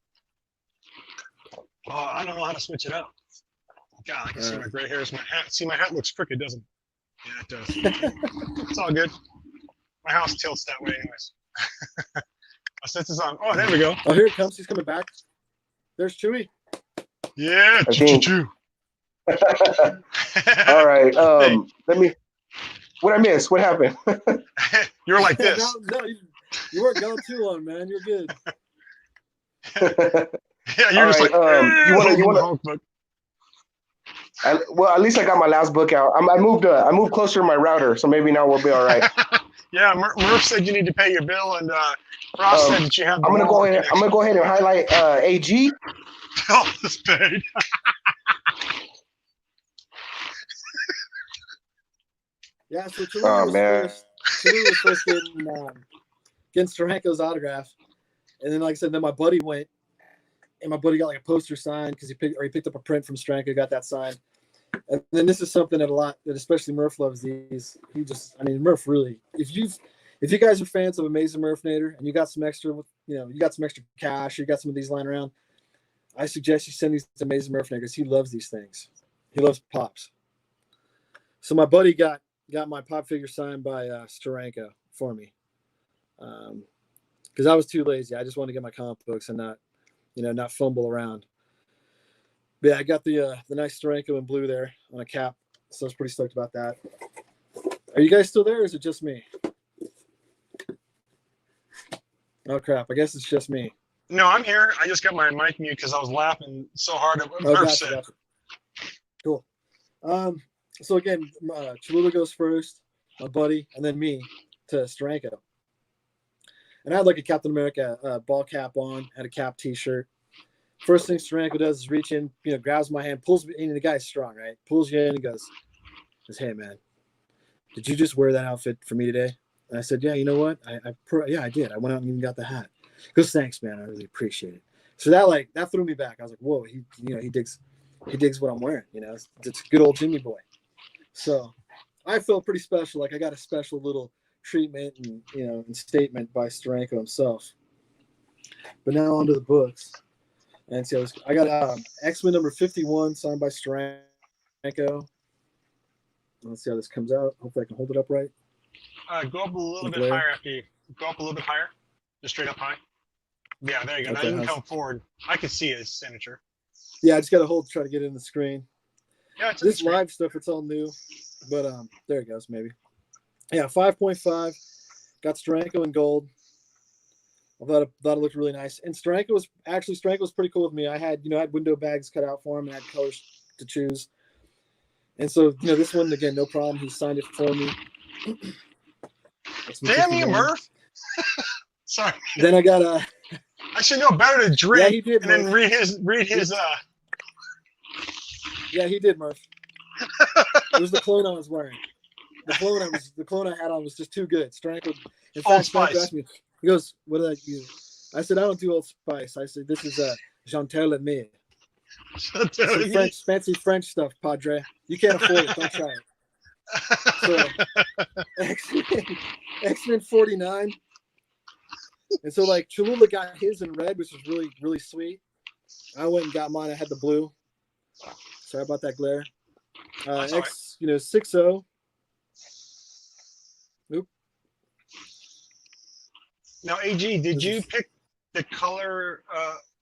Oh, I don't know how to switch it up. God, I can see my gray hairs. My hat. See, my hat looks crooked, doesn't it? Yeah, it does. It's all good. My house tilts that way anyways. Since it's on. Oh, there we go. Oh, here it comes. He's coming back. There's Chewy. Yeah, choo. All right. Let me. What I missed? What happened? You were like this. No, you weren't going too long, man. You're good. Yeah, you're just right, like. you want to. Well, at least I got my last book out. I moved closer to my router, so maybe now we'll be all right. Yeah, Murph said you need to pay your bill, and Ross said that you have. I'm gonna go ahead and highlight AG. Bill is paid. Yeah, so Cholula was first getting getting Steranko's autograph. And then, like I said, then my buddy went, and my buddy got like a poster signed because he picked up a print from Steranko, got that signed. And then this is something that especially Murph loves these. Murph really, if you guys are fans of Amazing Murphinator and you got some extra, you got some extra cash, you got some of these lying around, I suggest you send these to Amazing Murphinator because he loves these things. He loves pops. So my buddy got my pop figure signed by Steranko for me. Because I was too lazy. I just wanted to get my comic books and not fumble around. But yeah, I got the nice Steranko in blue there on a cap, so I was pretty stoked about that. Are you guys still there, or is it just me? Oh crap! I guess it's just me. No, I'm here. I just got my mic mute because I was laughing so hard at what Murph said. Gotcha. Cool. So again, Cholula goes first, my buddy, and then me to Steranko. And I had like a Captain America ball cap on, had a cap T-shirt. First thing Steranko does is reach in, grabs my hand, pulls me, and the guy's strong, right? Pulls you in and goes, "Hey man, did you just wear that outfit for me today?" And I said, "Yeah, you know what? I did. I went out and even got the hat." He goes, "Thanks, man. I really appreciate it." So that threw me back. I was like, "Whoa, he digs what I'm wearing. It's a good old Jimmy boy." So I felt pretty special. Like I got a special little treatment and statement by Steranko himself. But now onto the books. And so I got X-Men number 51 signed by Steranko. Let's see how this comes out. Hopefully I can hold it up right. Go up a little bit higher after you. Go up a little bit higher. Just straight up high. Yeah, there you go. Okay, now you can come forward. I can see his signature. Yeah, I just got to hold to try to get it in the screen. Yeah, it's this live stuff, it's all new. But there it goes, maybe. Yeah, 5.5. Got Steranko in gold. I thought it looked really nice. And Steranko was pretty cool with me. I had window bags cut out for him and had colors to choose. And so, this one, again, no problem. He signed it for me. Damn you, Murph. Sorry. Then I got I should know better to drink. Yeah, he did, and then read his Yeah, he did, Murph. It was the clone I was wearing. The clone I had on was just too good. Steranko, in fact, Steranko asked me, he goes, "What did I use?" I said, "I don't do Old Spice." I said, "This is Chantel and me." French, fancy French stuff, Padre. You can't afford it. Don't try it. So, X-Men 49. And so, like, Cholula got his in red, which was really, really sweet. I went and got mine. I had the blue. Sorry about that glare. 6-0. Oop. Now, AG, did you pick the color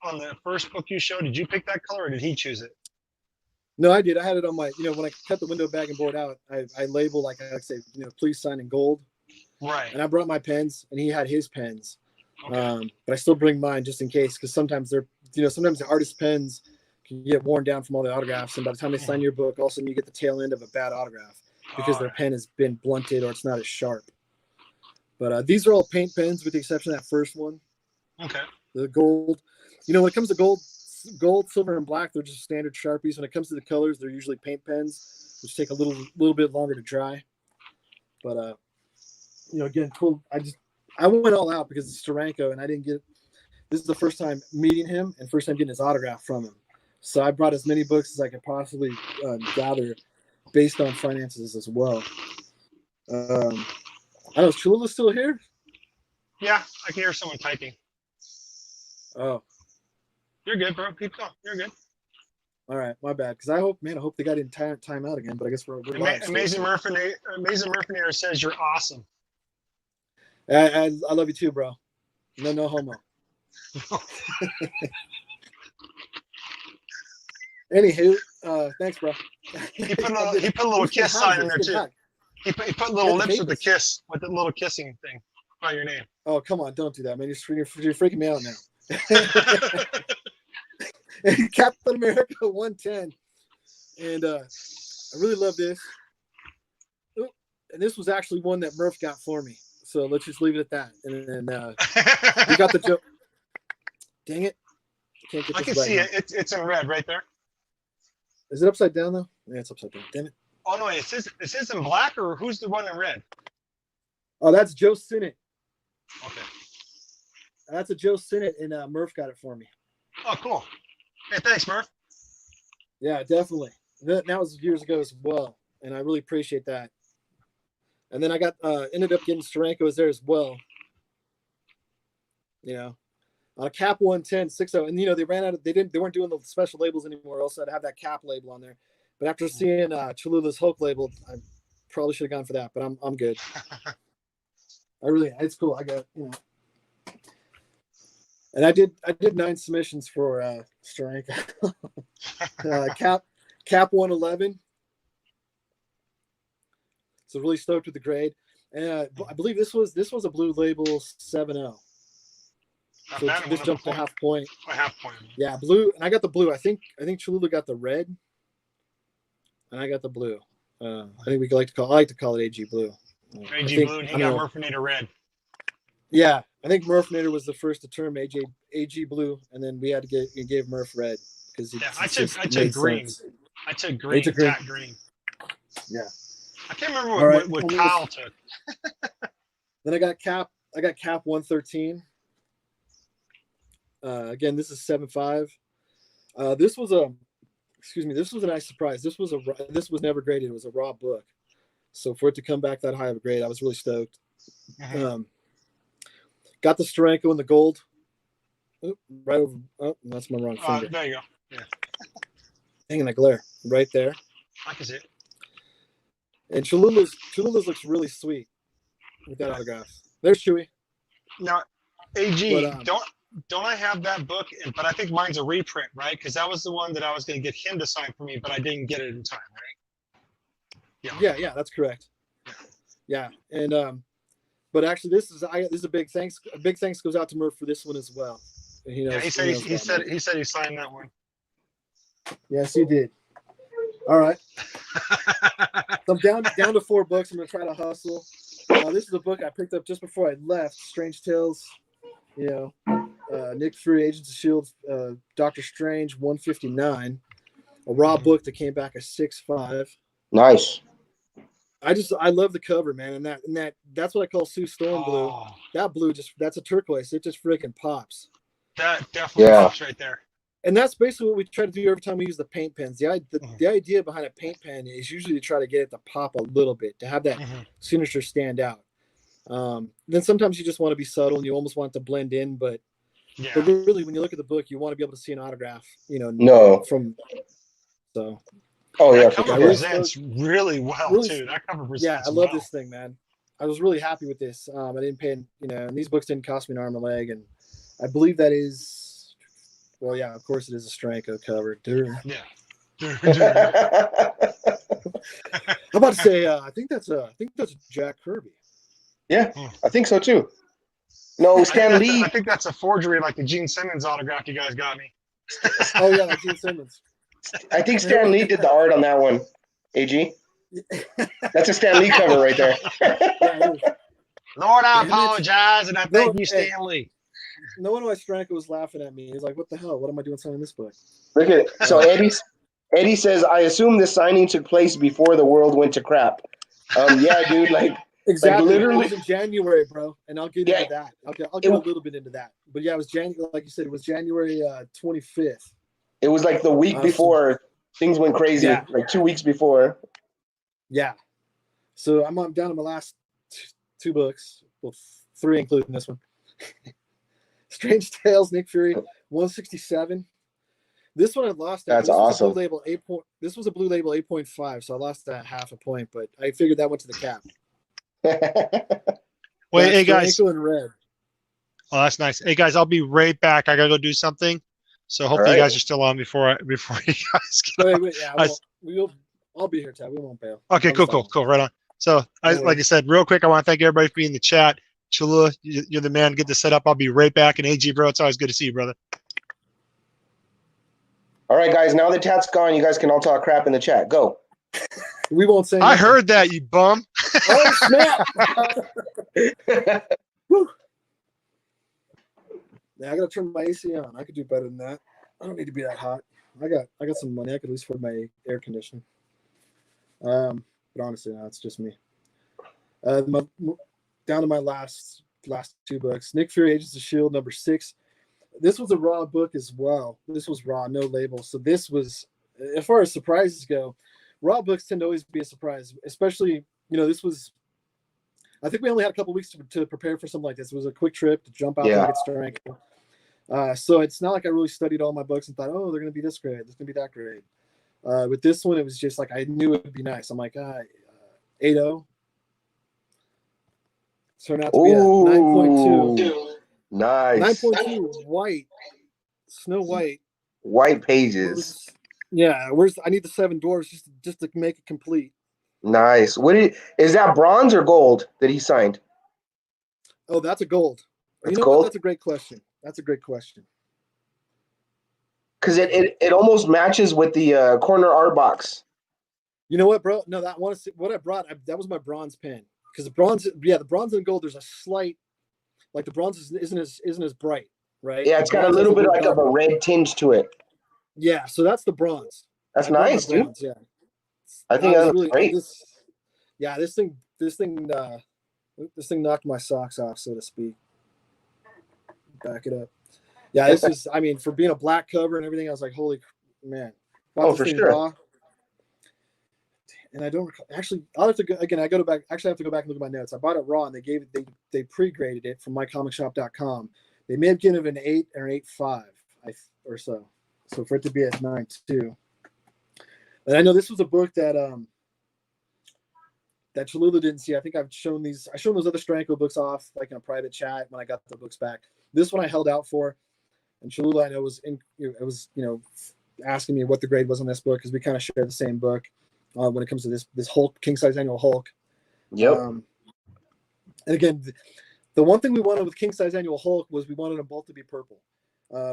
on the first book you showed? Did you pick that color, or did he choose it? No, I did. I had it on my, when I cut the window bag and board out, I label, like I say, please sign in gold. Right. And I brought my pens, and he had his pens. Okay. But I still bring mine just in case, because sometimes sometimes the artist pens can get worn down from all the autographs, and by the time they sign your book, all of a sudden you get the tail end of a bad autograph because their pen has been blunted or it's not as sharp. But these are all paint pens, with the exception of that first one. Okay. The gold, when it comes to gold, silver, and black, they're just standard Sharpies. When it comes to the colors, they're usually paint pens, which take a little bit longer to dry. But again, cool. I went all out because it's Steranko, and I didn't get. This is the first time meeting him and first time getting his autograph from him. So I brought as many books as I could possibly gather, based on finances as well. I don't know. Is Cholula still here? Yeah, I can hear someone typing. Oh. You're good, bro. Keep going. You're good. All right, my bad. Because I hope they got in time out again. But I guess we're live. Amazing Murphinator says you're awesome. I love you too, bro. No homo. Anywho, thanks, bro. He put a little kiss sign in there too. He put little lips with the kiss, with the little kissing thing by your name. Oh, come on, don't do that, man. You're freaking me out now. Captain America 110, and I really love this. Ooh, and this was actually one that Murph got for me. So let's just leave it at that. And then we got the joke. Dang it! I can see it. It's in red right there. Is it upside down though? Yeah, it's upside down. Damn it! Oh no, it says in black, or who's the one in red? Oh, that's Joe Sinnott. Okay. That's a Joe Sinnott, and Murph got it for me. Oh, cool. Hey, thanks, Murph. Yeah, definitely. That was years ago as well, and I really appreciate that. And then I got ended up getting Steranko's there as well. You know, on a cap 110 6.0, and they ran out of they weren't doing the special labels anymore. Also, I'd have that cap label on there. But after seeing Cholula's Hulk label, I probably should have gone for that. But I'm good. It's cool. I got and I did 9 submissions for Steranko. cap 111. So really stoked with the grade, and I believe this was a blue label 7.0. So this jumped to half point. A half point. Yeah, blue, and I got the blue. I think Cholula got the red, and I got the blue. I think I like to call it AG blue. AG blue, and he got Murphinator red. Yeah, I think Murphinator was the first to term AG blue, and then we had to give Murph red because I took green. Sense. I took green. Tack green. Yeah. I can't remember what Kyle took. Then I got cap 113. Again, this is 7.5. This was a nice surprise. This was never graded. It was a raw book. So for it to come back that high of a grade, I was really stoked. Got the Steranko in the gold. Right over. Oh, that's my wrong finger. There you go. Yeah. Hanging that glare right there. I can see it. And Cholula's looks really sweet with that autograph. There's Chewy. Now, AG, don't I have that book? But I think mine's a reprint, right? Because that was the one that I was going to get him to sign for me, but I didn't get it in time, right? Yeah, that's correct. Yeah, and but actually, this is a big thanks. A big thanks goes out to Murph for this one as well. And he said he signed that one. Yes, he did. All right. So I'm down to 4 books. I'm gonna try to hustle. This is a book I picked up just before I left. Strange Tales. Nick Fury, Agents of S.H.I.E.L.D., Doctor Strange 159. A raw book that came back a 6.5. Nice. I love the cover, man, and that's what I call Sue Storm blue. Oh. That blue that's a turquoise. It just freaking pops. That definitely pops right there. And that's basically what we try to do every time we use the paint pens. The idea behind a paint pen is usually to try to get it to pop a little bit, to have that signature stand out. Then sometimes you just want to be subtle and you almost want it to blend in, but really, when you look at the book, you want to be able to see an autograph. Oh yeah, that cover presents really well too. That cover presents. Yeah, I love this thing, man. I was really happy with this. I didn't pay, and these books didn't cost me an arm and a leg, and I believe that is. Well, yeah, of course it is a Steranko cover. Yeah. I'm about to say, I think that's Jack Kirby. Yeah, I think so too. No, Stan Lee. I think that's a forgery, like the Gene Simmons autograph you guys got me. Oh yeah, like Gene Simmons. I think Stan Lee did the art on that one. AG. That's a Stan Lee cover right there. Lord, I apologize, and I thank you, Stan Lee. No one why Steranko was laughing at me. He's like, "What the hell? What am I doing signing this book?" Look at it. So Eddie says, "I assume this signing took place before the world went to crap." Yeah, dude. Exactly. Like literally, it was in January, bro. And I'll get into that. I'll get a little bit into that. But yeah, it was January. Like you said, it was January 25th. It was like the week before things went crazy. Yeah. Like 2 weeks before. Yeah. So I'm down to my last 2 books. Well, 3 including this one. Strange Tales, Nick Fury, 167. This one I lost. That's awesome. This was a blue label 8.5, so I lost that half a point, but I figured that went to the cap. Wait, hey guys. In red. Oh, that's nice. Hey guys, I'll be right back. I gotta go do something. So hopefully you guys are still on before you guys get wait, yeah, I'll be here, Ted. We won't bail. Okay, cool. Right on. So like I said, real quick, I want to thank everybody for being in the chat. Cholula, you're the man. Get this set up. I'll be right back. And AG, bro, it's always good to see you, brother. All right, guys. Now the chat's gone. You guys can all talk crap in the chat. Go. We won't say. I heard that, you bum. Oh snap! Yeah, I gotta turn my AC on. I could do better than that. I don't need to be that hot. I got some money. I could at least afford my air conditioning. But honestly, no, it's just me. Down to my last last two books. Nick Fury, Agents of S.H.I.E.L.D., number 6. This was a raw book as well. This was raw, no label. So this was, as far as surprises go, raw books tend to always be a surprise, especially, this was, I think we only had a couple weeks to prepare for something like this. It was a quick trip to jump out there and get Steranko. So it's not like I really studied all my books and thought, oh, they're going to be this great. It's going to be that great. With this one, it was just like, I knew it would be nice. I'm like, 8.0. Turned out to be a 9.2. Nice. 9.2 white. Snow White. White pages. I need the 7 dwarfs just to make it complete. Nice. Is that bronze or gold that he signed? Oh, that's a gold. That's gold? That's a great question. Because it almost matches with the corner art box. You know what, bro? No, what I brought, that was my bronze pen. Because the bronze and gold, there's a slight, like the bronze isn't as bright, right? Yeah, it's got a little bit like of a red tinge to it. Yeah, so that's the bronze. That's nice, dude. Bronze, yeah. I think that's really great. This thing knocked my socks off, so to speak. Back it up. Yeah, this is, for being a black cover and everything, I was like, holy man. For sure. Raw. And I don't actually, I'll have to go again. I have to go back and look at my notes. I bought it raw and they pre-graded it from mycomicshop.com. They may have given it an 8 or 8.5 or so. So for it to be at 9.2. And I know this was a book that Cholula didn't see. I think I've shown those other Steranko books off like in a private chat when I got the books back. This one I held out for, and Cholula I know was asking me what the grade was on this book because we kind of share the same book when it comes to this Hulk king size annual Hulk. Yep. And again, the one thing we wanted with king size annual Hulk was we wanted them both to be purple.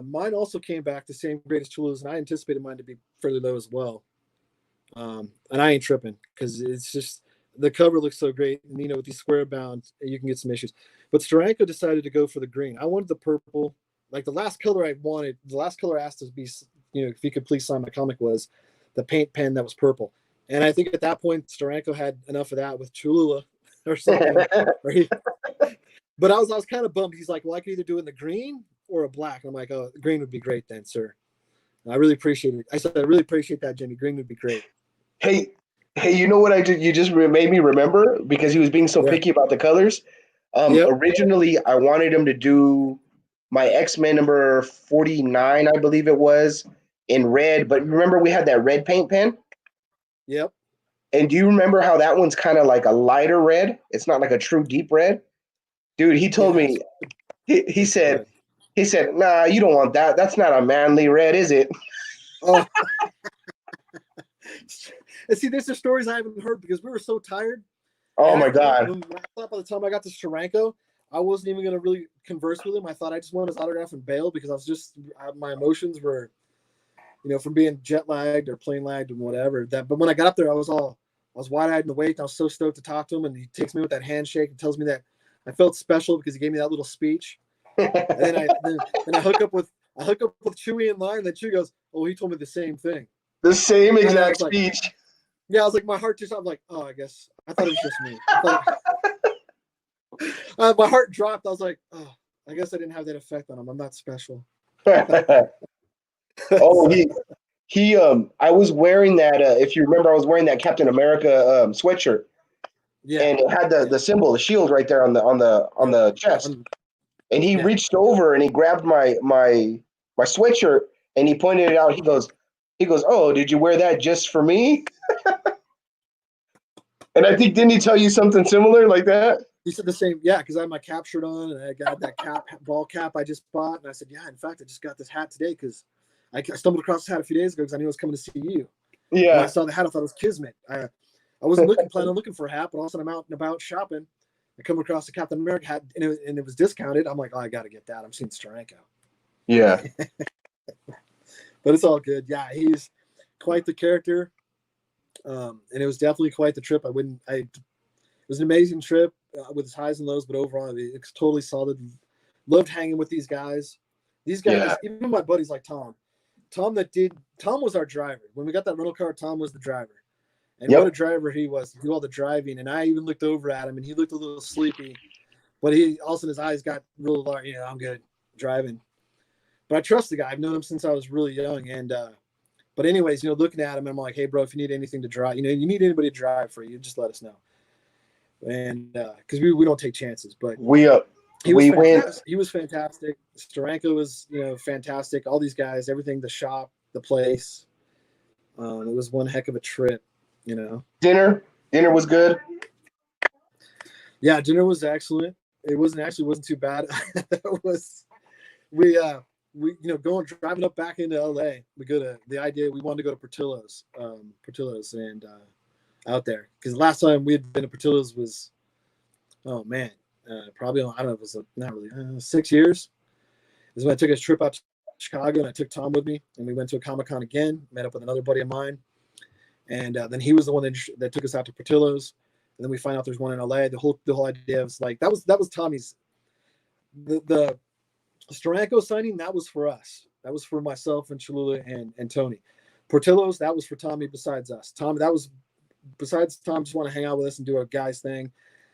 Mine also came back the same grade as Cholula's, and I anticipated mine to be fairly low as well. And I ain't tripping because it's just the cover looks so great, and with these square bound, you can get some issues. But Steranko decided to go for the green. I wanted the purple, like the last color I asked to be, if he could please sign my comic was the paint pen that was purple. And I think at that point Steranko had enough of that with Cholula or something. But I was kind of bummed. He's like, well, I could either do it in the green or a black. I'm like, oh, green would be great then, sir. And I really appreciate it. I said, I really appreciate that, Jimmy. Green would be great. Hey, you know what I did? You just made me remember because he was being so picky about the colors. Originally, I wanted him to do my X-Men number 49, I believe it was, in red. But remember, we had that red paint pen? Yep. And do you remember how that one's kind of like a lighter red? It's not like a true deep red. Dude, he told me, he said, nah, you don't want that. That's not a manly red, is it? Oh. And see, there's the stories I haven't heard because we were so tired. Oh my God. I thought by the time I got to Steranko, I wasn't even going to really converse with him. I thought I just wanted his autograph and bail because my emotions were, from being jet lagged or plane lagged and whatever. But when I got up there, I was wide-eyed and awake. I was so stoked to talk to him, and he takes me with that handshake and tells me that I felt special because he gave me that little speech. And then I hook up with Chewy in line. And then Chewy goes, "Oh, he told me the same thing." The same exact speech. Yeah, I was like, my heart I'm like, oh, I guess I thought it was just me. My heart dropped. I was like, oh, I guess I didn't have that effect on him. I'm not special. Oh, I was wearing that. If you remember, I was wearing that Captain America sweatshirt. Yeah, and it had the symbol, the shield, right there on the chest. And he reached over and he grabbed my sweatshirt and he pointed it out. He goes, "Oh, did you wear that just for me?" And I think, didn't he tell you something similar like that? He said the same, yeah, because I had my cap shirt on and I got that ball cap I just bought. And I said, yeah, in fact, I just got this hat today because I stumbled across this hat a few days ago because I knew I was coming to see you. Yeah. When I saw the hat, I thought it was Kismet. I wasn't planning on looking for a hat, but all of a sudden I'm out and about shopping. I come across the Captain America hat and it was discounted. I'm like, oh, I got to get that. I'm seeing Steranko. Yeah. But it's all good. Yeah, he's quite the character. And it was definitely quite the trip. It was an amazing trip with its highs and lows, but overall it's totally solid. Loved hanging with these guys. Even my buddies like Tom was our driver. When we got that rental car, Tom was the driver. And what a driver he was. He did all the driving. And I even looked over at him and he looked a little sleepy. But he also his eyes got real large. You know, I'm good driving, but I trust the guy. I've known him since I was really young. And but anyways, you know, looking at him, I'm like, hey, bro, if you need anything to drive, you know, you need anybody to drive for you, just let us know. And because we don't take chances, but he was fantastic. He was fantastic. Steranko was, you know, fantastic. All these guys, everything, the shop, the place. It was one heck of a trip, you know. Dinner was good. Yeah, dinner was excellent. It wasn't too bad. It was we you know driving up back into LA. We wanted to go to Portillo's and out there because the last time we had been to Portillo's was probably I don't know, it was not really 6 years. This is when I took a trip out to Chicago and I took Tom with me and we went to a Comic-Con again, met up with another buddy of mine, and then he was the one that took us out to Portillo's. And then we find out there's one in LA. The whole idea was like that was Tommy's the Steranko signing. That was for us. That was for myself and Cholula and Tony. Portillo's, that was for Tommy besides us. Tom just want to hang out with us and do a guy's thing.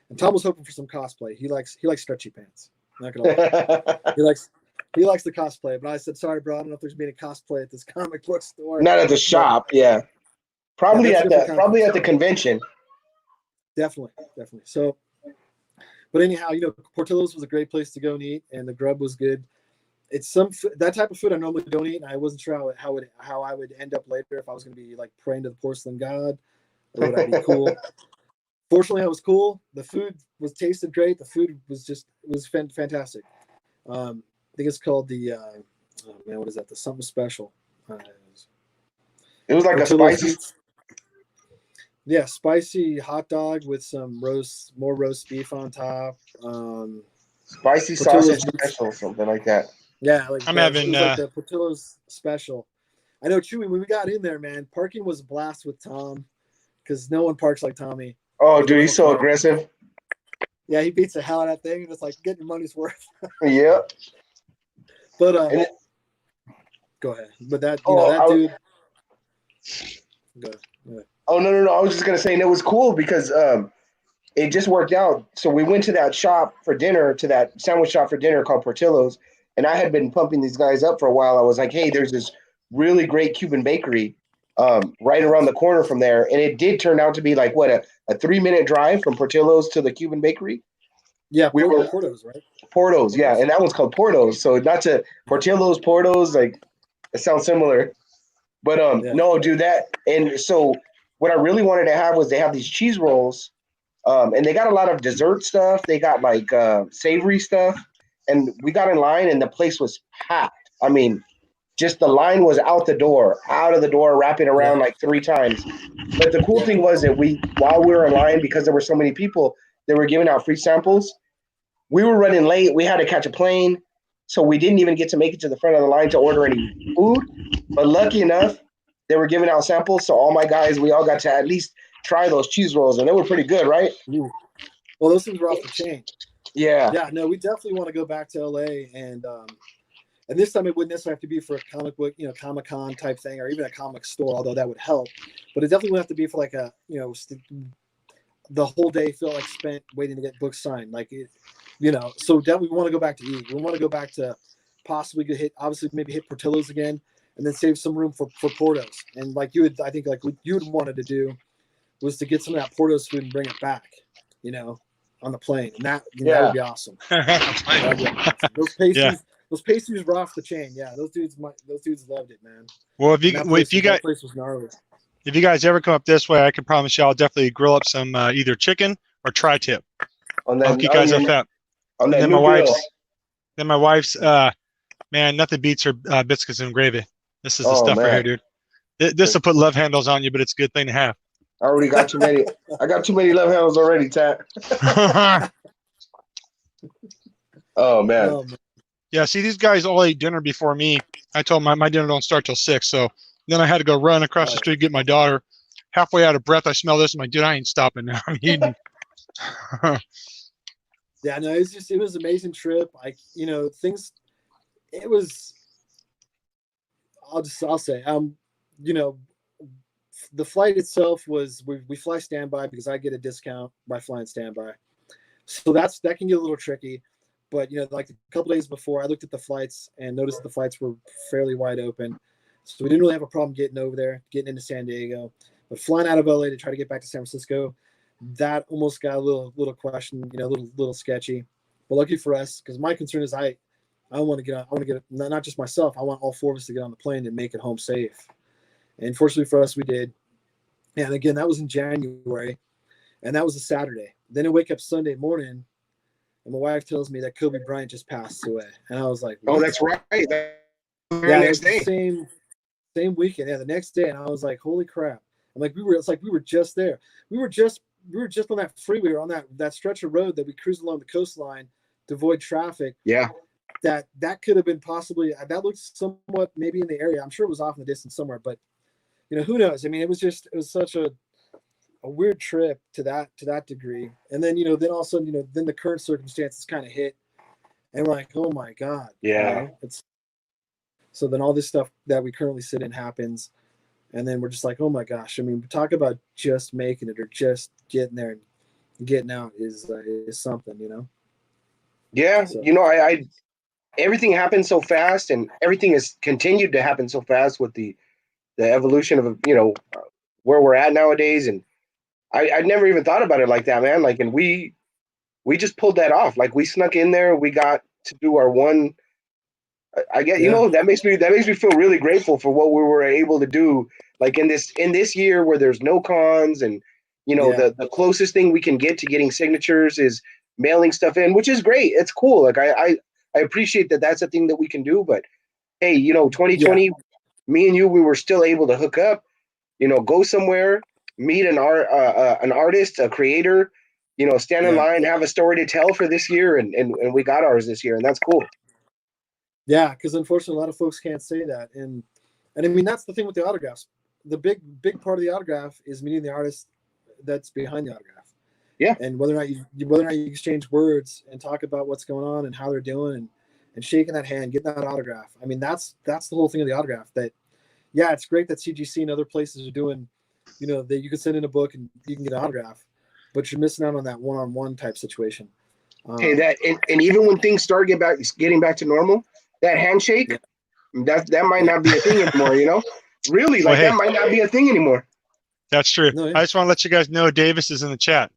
And Tom was hoping for some cosplay. He likes stretchy pants. Not gonna lie. He likes the cosplay. But I said, sorry, bro, I don't know if there's been a cosplay at this comic book store. Not at the shop, yeah. Probably at the convention. Definitely. So, but anyhow, you know, Portillo's was a great place to go and eat, and the grub was good. It's that type of food I normally don't eat, and I wasn't sure how I would end up later if I was going to be like praying to the porcelain god, or would I be cool? Fortunately, I was cool. The food tasted great. The food was fantastic. I think it's called the what is that? The something special. It was like Portillo's a spicy. Yeah, spicy hot dog with some more roast beef on top. Spicy sausage special, something like that. Yeah, like I'm having like the Portillo's special. I know, Chewy. When we got in there, man, parking was a blast with Tom because no one parks like Tommy. Oh, dude, he's so aggressive. Yeah, he beats the hell out of that thing, and it's like getting your money's worth. Yeah. But go ahead. But that dude. Go ahead. Oh, no. I was just going to say, and it was cool because it just worked out. So we went to that shop for dinner, to that sandwich shop for dinner called Portillo's. And I had been pumping these guys up for a while. I was like, hey, there's this really great Cuban bakery right around the corner from there. And it did turn out to be like, what, a 3-minute drive from Portillo's to the Cuban bakery? Yeah, Porto's, right? Porto's, yeah. And that one's called Porto's. So not to Portillo's, Porto's, like, it sounds similar. But no, dude, that. And so what I really wanted to have was they have these cheese rolls, and they got a lot of dessert stuff. They got like savory stuff, and we got in line, and the place was packed. I mean, just the line was out of the door, wrapping around like 3 times. But the cool thing was that while we were in line, because there were so many people, they were giving out free samples. We were running late. We had to catch a plane, so we didn't even get to make it to the front of the line to order any food. But lucky enough, they were giving out samples, so all my guys, we all got to at least try those cheese rolls, and they were pretty good, right? Ooh. Well, those things were off the chain. Yeah. Yeah, no, we definitely want to go back to LA, and this time it wouldn't necessarily have to be for a comic book, you know, Comic-Con type thing, or even a comic store, although that would help. But it definitely would have to be for like a, you know, the whole day feel like spent waiting to get books signed, like it, you know. So definitely we want to go back to eat. We want to go back to possibly hit Portillo's again, and then save some room for Porto's. And like I think what you would wanted to do was to get some of that Porto's food and bring it back, you know, on the plane. And that would be awesome. That'd be awesome. Those pastries were off the chain. Yeah, those dudes loved it, man. Well, if you guys ever come up this way, I can promise you I'll definitely grill up some either chicken or tri-tip. I'll hook you guys up that. And then my wife's man, nothing beats her biscuits and gravy. This is the stuff right here, dude. This will put love handles on you, but it's a good thing to have. I already got too many. I got too many love handles already, Tat. Oh man. Yeah, see, these guys all ate dinner before me. I told them my dinner don't start till 6, so then I had to go run across the street to get my daughter. Halfway out of breath, I smell this. I'm like, dude, I ain't stopping now. I'm eating. Yeah, no, it was an amazing trip. It was. I'll say, you know, the flight itself was we fly standby because I get a discount by flying standby. So that can get a little tricky. But, you know, like a couple days before, I looked at the flights and noticed the flights were fairly wide open. So we didn't really have a problem getting over there, getting into San Diego. But flying out of LA to try to get back to San Francisco, that almost got a little question, you know, a little sketchy. But lucky for us, because my concern is I want to get on. I want to get not just myself. I want all 4 of us to get on the plane and make it home safe. And fortunately for us, we did. And again, that was in January, and that was a Saturday. Then I wake up Sunday morning, and my wife tells me that Kobe Bryant just passed away. And I was like, what? Oh, that's right. That next day. Same weekend. Yeah, the next day. And I was like, holy crap. I'm like, it's like we were just there. We were just on that freeway, or on that stretch of road that we cruised along the coastline to avoid traffic. Yeah. That could have been possibly, that looked somewhat maybe in the area. I'm sure it was off in the distance somewhere, but you know, who knows? I mean, it was such a weird trip to that degree. And then, you know, then all of a sudden, you know, then the current circumstances kind of hit, and we're like, oh my God. Yeah. You know, so then all this stuff that we currently sit in happens. And then we're just like, oh my gosh. I mean, talk about just making it, or just getting there and getting out is something, you know? Yeah. So. You know, I everything happened so fast, and everything has continued to happen so fast with the evolution of, you know, where we're at nowadays. And I never even thought about it like that, man. Like, and we just pulled that off. Like, we snuck in there. We got to do our one. I get, you know, that makes me feel really grateful for what we were able to do. Like in this year where there's no cons, and, you know, the closest thing we can get to getting signatures is mailing stuff in, which is great. It's cool. Like I appreciate that that's a thing that we can do. But hey, you know, 2020, me and you, we were still able to hook up, you know, go somewhere, meet an artist, a creator, you know, stand in line, have a story to tell for this year, and we got ours this year, and that's cool. Yeah, because unfortunately, a lot of folks can't say that, and I mean, that's the thing with the autographs. The big part of the autograph is meeting the artist that's behind the autograph. Yeah, and whether or not you exchange words and talk about what's going on and how they're doing, and shaking that hand, getting that autograph. I mean, that's the whole thing of the autograph. That, yeah, it's great that CGC and other places are doing, you know, that you can send in a book and you can get an autograph, but you're missing out on that one-on-one type situation. Hey, that and even when things start getting back to normal, that handshake, that might not be a thing anymore. You know, really, like, that might not be a thing anymore. That's true. No, I just want to let you guys know Davis is in the chat.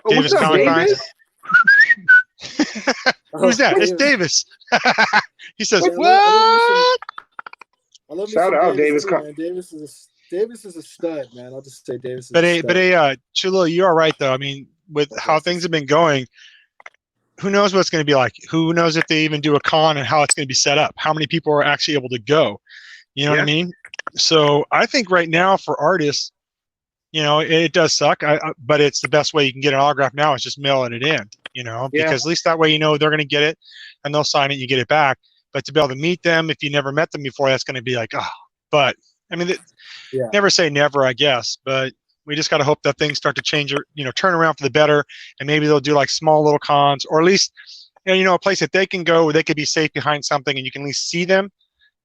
Oh, Davis, what's up, Davis? Who's that? It's Davis. He says, yeah, "What?" I love Shout out, Davis. Man. Davis is a stud, man. I'll just say Davis is But a stud. hey, Chula, you are right though. I mean, with how things have been going, who knows what it's going to be like? Who knows if they even do a con and how it's going to be set up? How many people are actually able to go? You know what I mean? So I think right now for artists, you know, it does suck, but it's the best way you can get an autograph now is just mailing it in, you know, because at least that way, you know, they're going to get it and they'll sign it and you get it back. But to be able to meet them, if you never met them before, that's going to be like, oh, but I mean, never say never, I guess, but we just got to hope that things start to change, or, you know, turn around for the better. And maybe they'll do like small little cons, or at least, you know, a place that they can go where they could be safe behind something and you can at least see them,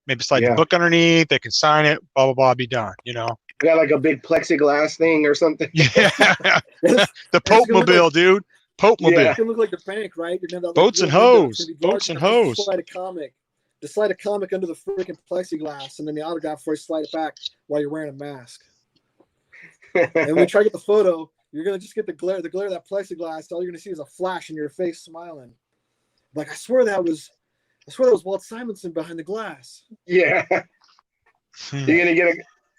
maybe slide the book underneath, they can sign it, blah, blah, blah, be done, you know. Got like a big plexiglass thing or something. Yeah. The Pope Mobile, dude. Pope Mobile. It's going to look like the bank, right? Boats and hose. Boats and hose. Just slide a comic under the freaking plexiglass, and then the autograph before you slide it back while you're wearing a mask. And when you try to get the photo, you're going to just get the glare of that plexiglass. All you're going to see is a flash in your face smiling. Like, I swear that was Walt Simonson behind the glass. Yeah.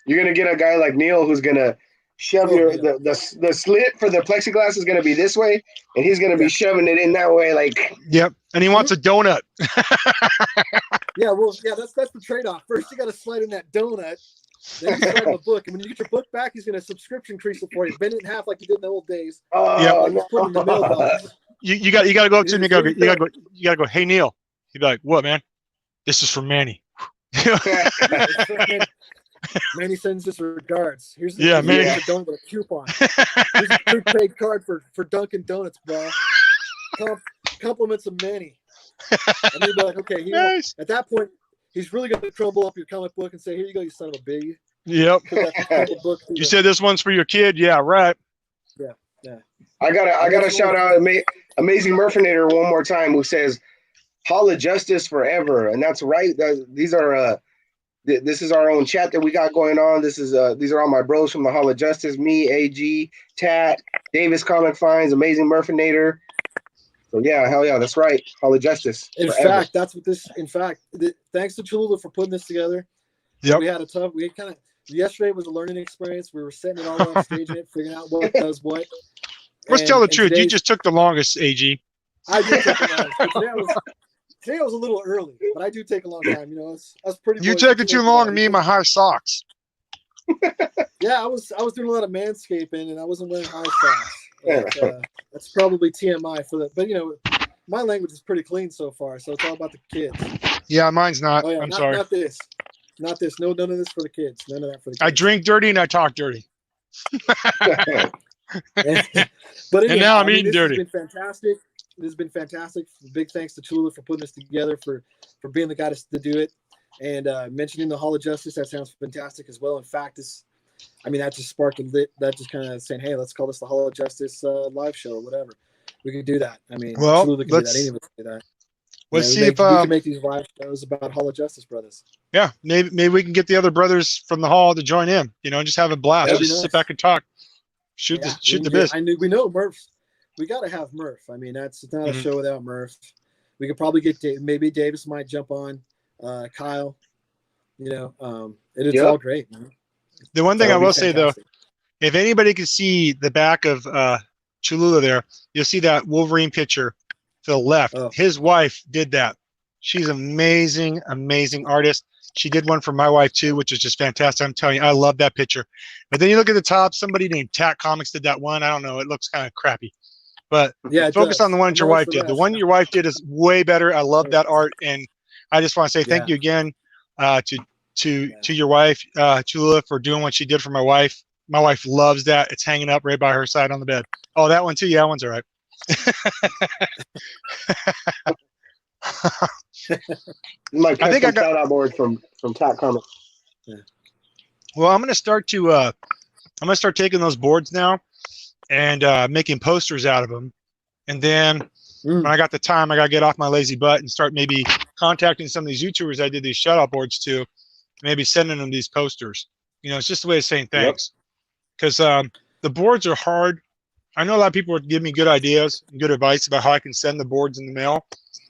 You're gonna get a guy like Neil who's gonna shove the slit for the plexiglass is gonna be this way, and he's gonna be shoving it in that way, like. Yep, and he wants a donut. That's the trade-off. First, you got to slide in that donut. Then you slide in the book, and when you get your book back, he's gonna subscription crease it for you, bend it in half like you did in the old days. Oh, just put it in the mailbox. You got to go up to him. You got to go. Hey Neil. He'd be like, "What, man? This is for Manny." Manny sends his regards. Here's Manny. A donut with a coupon. Here's a prepaid card for Dunkin' Donuts, bro. Compliments of Manny. And he'd be like, okay, nice. At that point, he's really going to crumble up your comic book and say, here you go, you son of a big. Yep. You said this one's for your kid? Yeah, right. Yeah. I gotta shout out. Amazing Murphinator one more time, who says, Hall of Justice forever. And that's right. These are this is our own chat that we got going on. This is these are all my bros from the Hall of Justice. Me, AG, Tat, Davis Comic Finds, Amazing Murphinator. So yeah, hell yeah, that's right. Hall of Justice. In forever. fact, that's what this. In fact, thanks to Cholula for putting this together. Yep. We had a tough. We kind of yesterday was a learning experience. We were setting it all up, staging it, figuring out what does what. Let's tell the truth. You today, just took the longest, AG. I did take the longest. But today I was a little early, but I do take a long time. You know, us pretty. You boys, took it too long, and me in my high socks. Yeah, I was doing a lot of manscaping, and I wasn't wearing high socks. Like, that's probably TMI for that. But you know, my language is pretty clean so far, so it's all about the kids. Yeah, mine's not. Oh yeah, I'm sorry. Not this. Not this. No, none of this for the kids. None of that for the kids. I drink dirty and I talk dirty. But anyhow, And now I'm eating dirty. This has been fantastic. This has been fantastic. Big thanks to Cholula for putting this together, for being the guy to do it, and mentioning the Hall of Justice. That sounds fantastic as well. In fact, that just sparked that just kind of saying, hey, let's call this the Hall of Justice live show or whatever. We could do that. I mean, well, Cholula can do that. Any of us can do that. Let's see if we can make these live shows about Hall of Justice brothers. Yeah, maybe we can get the other brothers from the hall to join in. You know, just have a blast. That'd be Just nice. sit back and talk. Shoot the biz. We know Murph. We got to have Murph. I mean, it's not a show without Murph. We could probably get maybe Davis might jump on. Kyle. You know, it's all great, man. The one thing I will say though, if anybody can see the back of Cholula there, you'll see that Wolverine picture to the left. Oh. His wife did that. She's amazing, amazing artist. She did one for my wife too, which is just fantastic. I'm telling you, I love that picture. But then you look at the top, somebody named Tat Comics did that one. I don't know. It looks kind of crappy. But yeah, focus on the one that your wife did. The one your wife did is way better. I love that art. And I just want to say thank you again to your wife, Cholula, for doing what she did for my wife. My wife loves that. It's hanging up right by her side on the bed. Oh, that one too? Yeah, that one's all right. I think I got shout out board from Tat Comics. Yeah. Well, I'm gonna start taking those boards now and making posters out of them, and then when I got the time, I gotta get off my lazy butt and start maybe contacting some of these YouTubers I did these shout out boards to, maybe sending them these posters. You know, it's just a way of saying thanks, because the boards are hard. I know a lot of people would give me good ideas and good advice about how I can send the boards in the mail.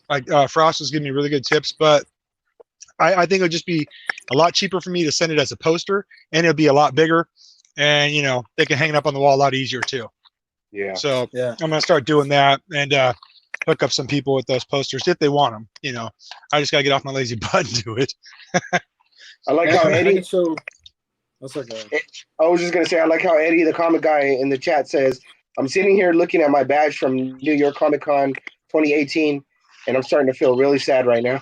Like Frost was giving me really good tips, but I think it'll just be a lot cheaper for me to send it as a poster, and it'll be a lot bigger, and you know they can hang it up on the wall a lot easier too. Yeah. So I'm gonna start doing that and hook up some people with those posters if they want them. You know, I just gotta get off my lazy butt and do it. I like how Eddie. I was just gonna say I like how Eddie, the comic guy in the chat, says, I'm sitting here looking at my badge from New York Comic Con 2018, and I'm starting to feel really sad right now.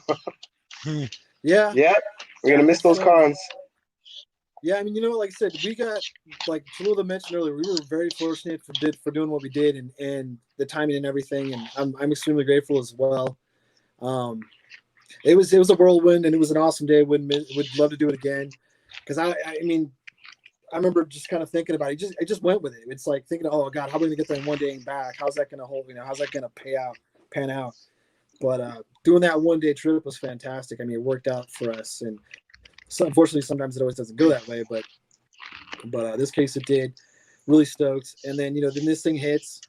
Yeah. We're going to miss those cons. Yeah, I mean, you know, like I said, we got, like Cholula mentioned earlier, we were very fortunate for doing what we did and the timing and everything, and I'm extremely grateful as well. It was a whirlwind, and it was an awesome day. Would love to do it again, because I mean, I remember just kind of thinking about it. I just went with it. It's like thinking, oh God, how are we gonna get there in one day and back? How's that gonna hold? You know, how's that gonna pan out? But doing that one day trip was fantastic. I mean, it worked out for us, and so unfortunately, sometimes it always doesn't go that way. But this case it did. Really stoked. And then then this thing hits.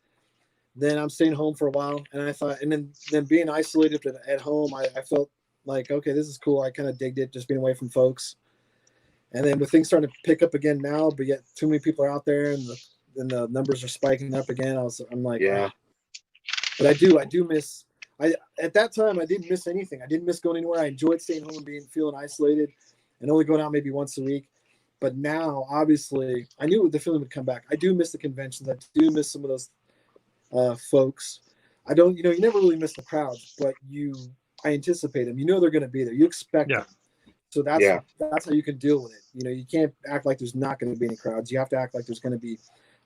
Then I'm staying home for a while, and I thought, and then being isolated at home, I felt like, okay, this is cool. I kind of digged it, just being away from folks. And then with things starting to pick up again now, but yet too many people are out there, and the numbers are spiking up again. I'm like, yeah. But I do miss. At that time I didn't miss anything. I didn't miss going anywhere. I enjoyed staying home and feeling isolated, and only going out maybe once a week. But now, obviously, I knew the feeling would come back. I do miss the conventions. I do miss some of those folks. I don't. You never really miss the crowds, but I anticipate them. They're going to be there. You expect them. So that's how you can deal with it. You can't act like there's not going to be any crowds. You have to act like there's going to be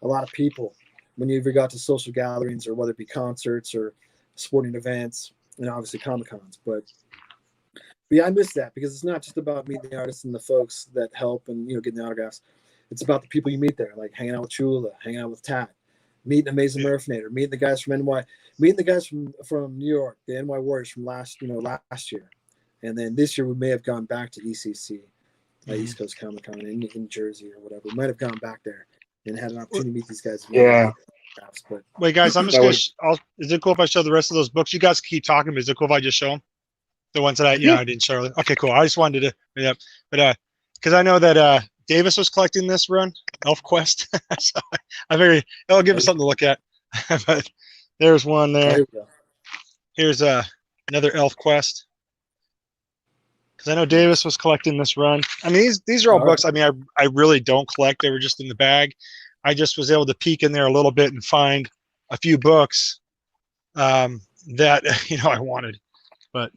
a lot of people when you ever got to social gatherings, or whether it be concerts or sporting events, and obviously Comic-Cons. But yeah, I miss that, because it's not just about meeting the artists and the folks that help and getting the autographs. It's about the people you meet there, like hanging out with Chula, hanging out with Tat, Meeting Amazing Murphinator, meeting the guys from NY, meeting the guys from New York, the NY Warriors from last year, and then this year we may have gone back to ECC, East Coast Comic Con in Jersey or whatever. We might have gone back there and had an opportunity to meet these guys. Yeah. But wait, guys, I'm just gonna. Is it cool if I show the rest of those books? You guys keep talking, but is it cool if I just show them? The ones that I didn't show earlier. Okay, cool. I just wanted to, but because I know that Davis was collecting this run, Elf Quest, so I figured it'll give us something to look at. But there's one there. Here's another Elf Quest. Because I know Davis was collecting this run. I mean, these are all books. I mean, I really don't collect. They were just in the bag. I just was able to peek in there a little bit and find a few books that I wanted. But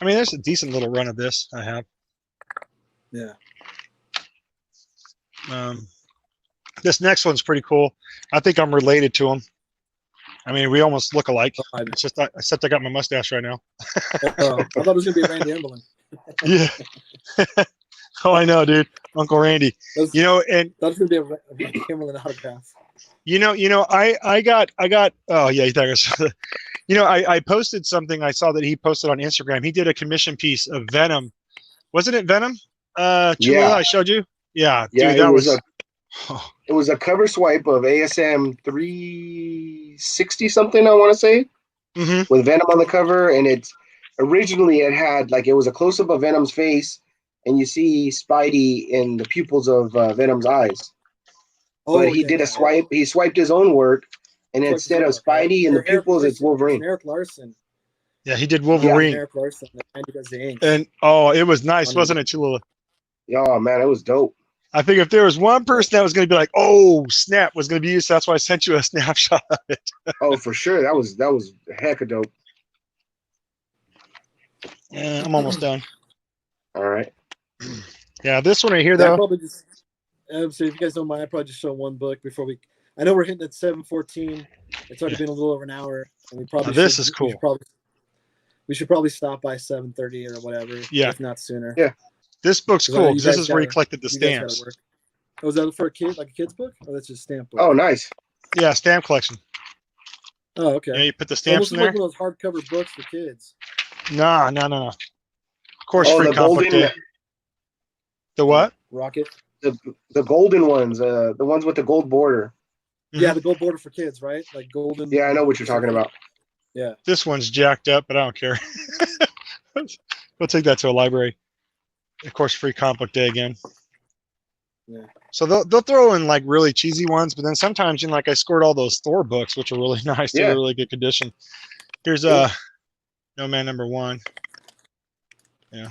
I mean, there's a decent little run of this I have. Yeah. This next one's pretty cool. I think I'm related to him. I mean, we almost look alike. It's just except I got my mustache right now. I thought it was gonna be Randy Emberlin. Yeah. Oh, I know, dude. Uncle Randy. And that's gonna be a Randy Emberlin autograph. I got. Oh yeah, thanks. I posted something. I saw that he posted on Instagram. He did a commission piece of Venom. Wasn't it Venom? Cholula, I showed you. Yeah, yeah. Dude, it was a cover swipe of ASM 360 something. I want to say with Venom on the cover, and it had like it was a close up of Venom's face, and you see Spidey in the pupils of Venom's eyes. But he did a swipe. He swiped his own work, and instead of Spidey in the pupils, it's Wolverine. Eric Larson. Yeah, he did Wolverine. Eric Larson, and he does the ink. And it was nice, wasn't it, Cholula? Yeah, man, it was dope. I think if there was one person that was going to be like, "Oh, snap," was going to be you. So that's why I sent you a snapshot of it. Oh, for sure, that was a heck of dope. Yeah, I'm almost done. All right. Yeah, this one right here, though. So if you guys don't mind, I'd probably just show one book before we. I know we're hitting at 7:14. It's already been a little over an hour, and we probably. This is cool. We should probably stop by 7:30 or whatever. Yeah, if not sooner. Yeah. This book's cool. This is where he collected the stamps. Was that for a kid, like a kid's book, or that's just a stamp book? Oh, nice. Yeah, stamp collection. Oh, okay. Yeah, you put the stamps in there. Like one of those hardcover books for kids. No. Of course, free comic day. The what? Rocket. The golden ones, the ones with the gold border. Yeah, the gold border for kids, right? Like golden. Yeah, I know what you're talking about. Yeah. This one's jacked up, but I don't care. We'll take that to a library. Of course, free comic book day again. Yeah. So they'll throw in like really cheesy ones, but then sometimes I scored all those Thor books, which are really nice. They're really good condition. Here's No Man #1. Yeah.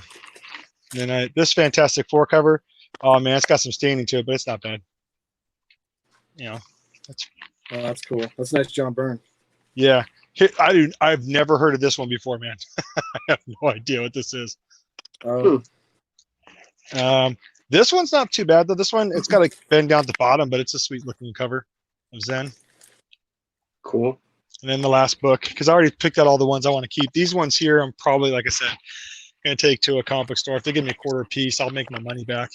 And then this Fantastic Four cover. Oh man, it's got some staining to it, but it's not bad. That's cool. That's nice, John Byrne. Yeah. I've never heard of this one before, man. I have no idea what this is. This one's not too bad though. This one, it's got like bend down at the bottom, but it's a sweet looking cover of Zen. Cool. And then the last book, because I already picked out all the ones I want to keep. These ones here, I'm probably, like I said, gonna take to a comic book store. If they give me a quarter piece, I'll make my money back.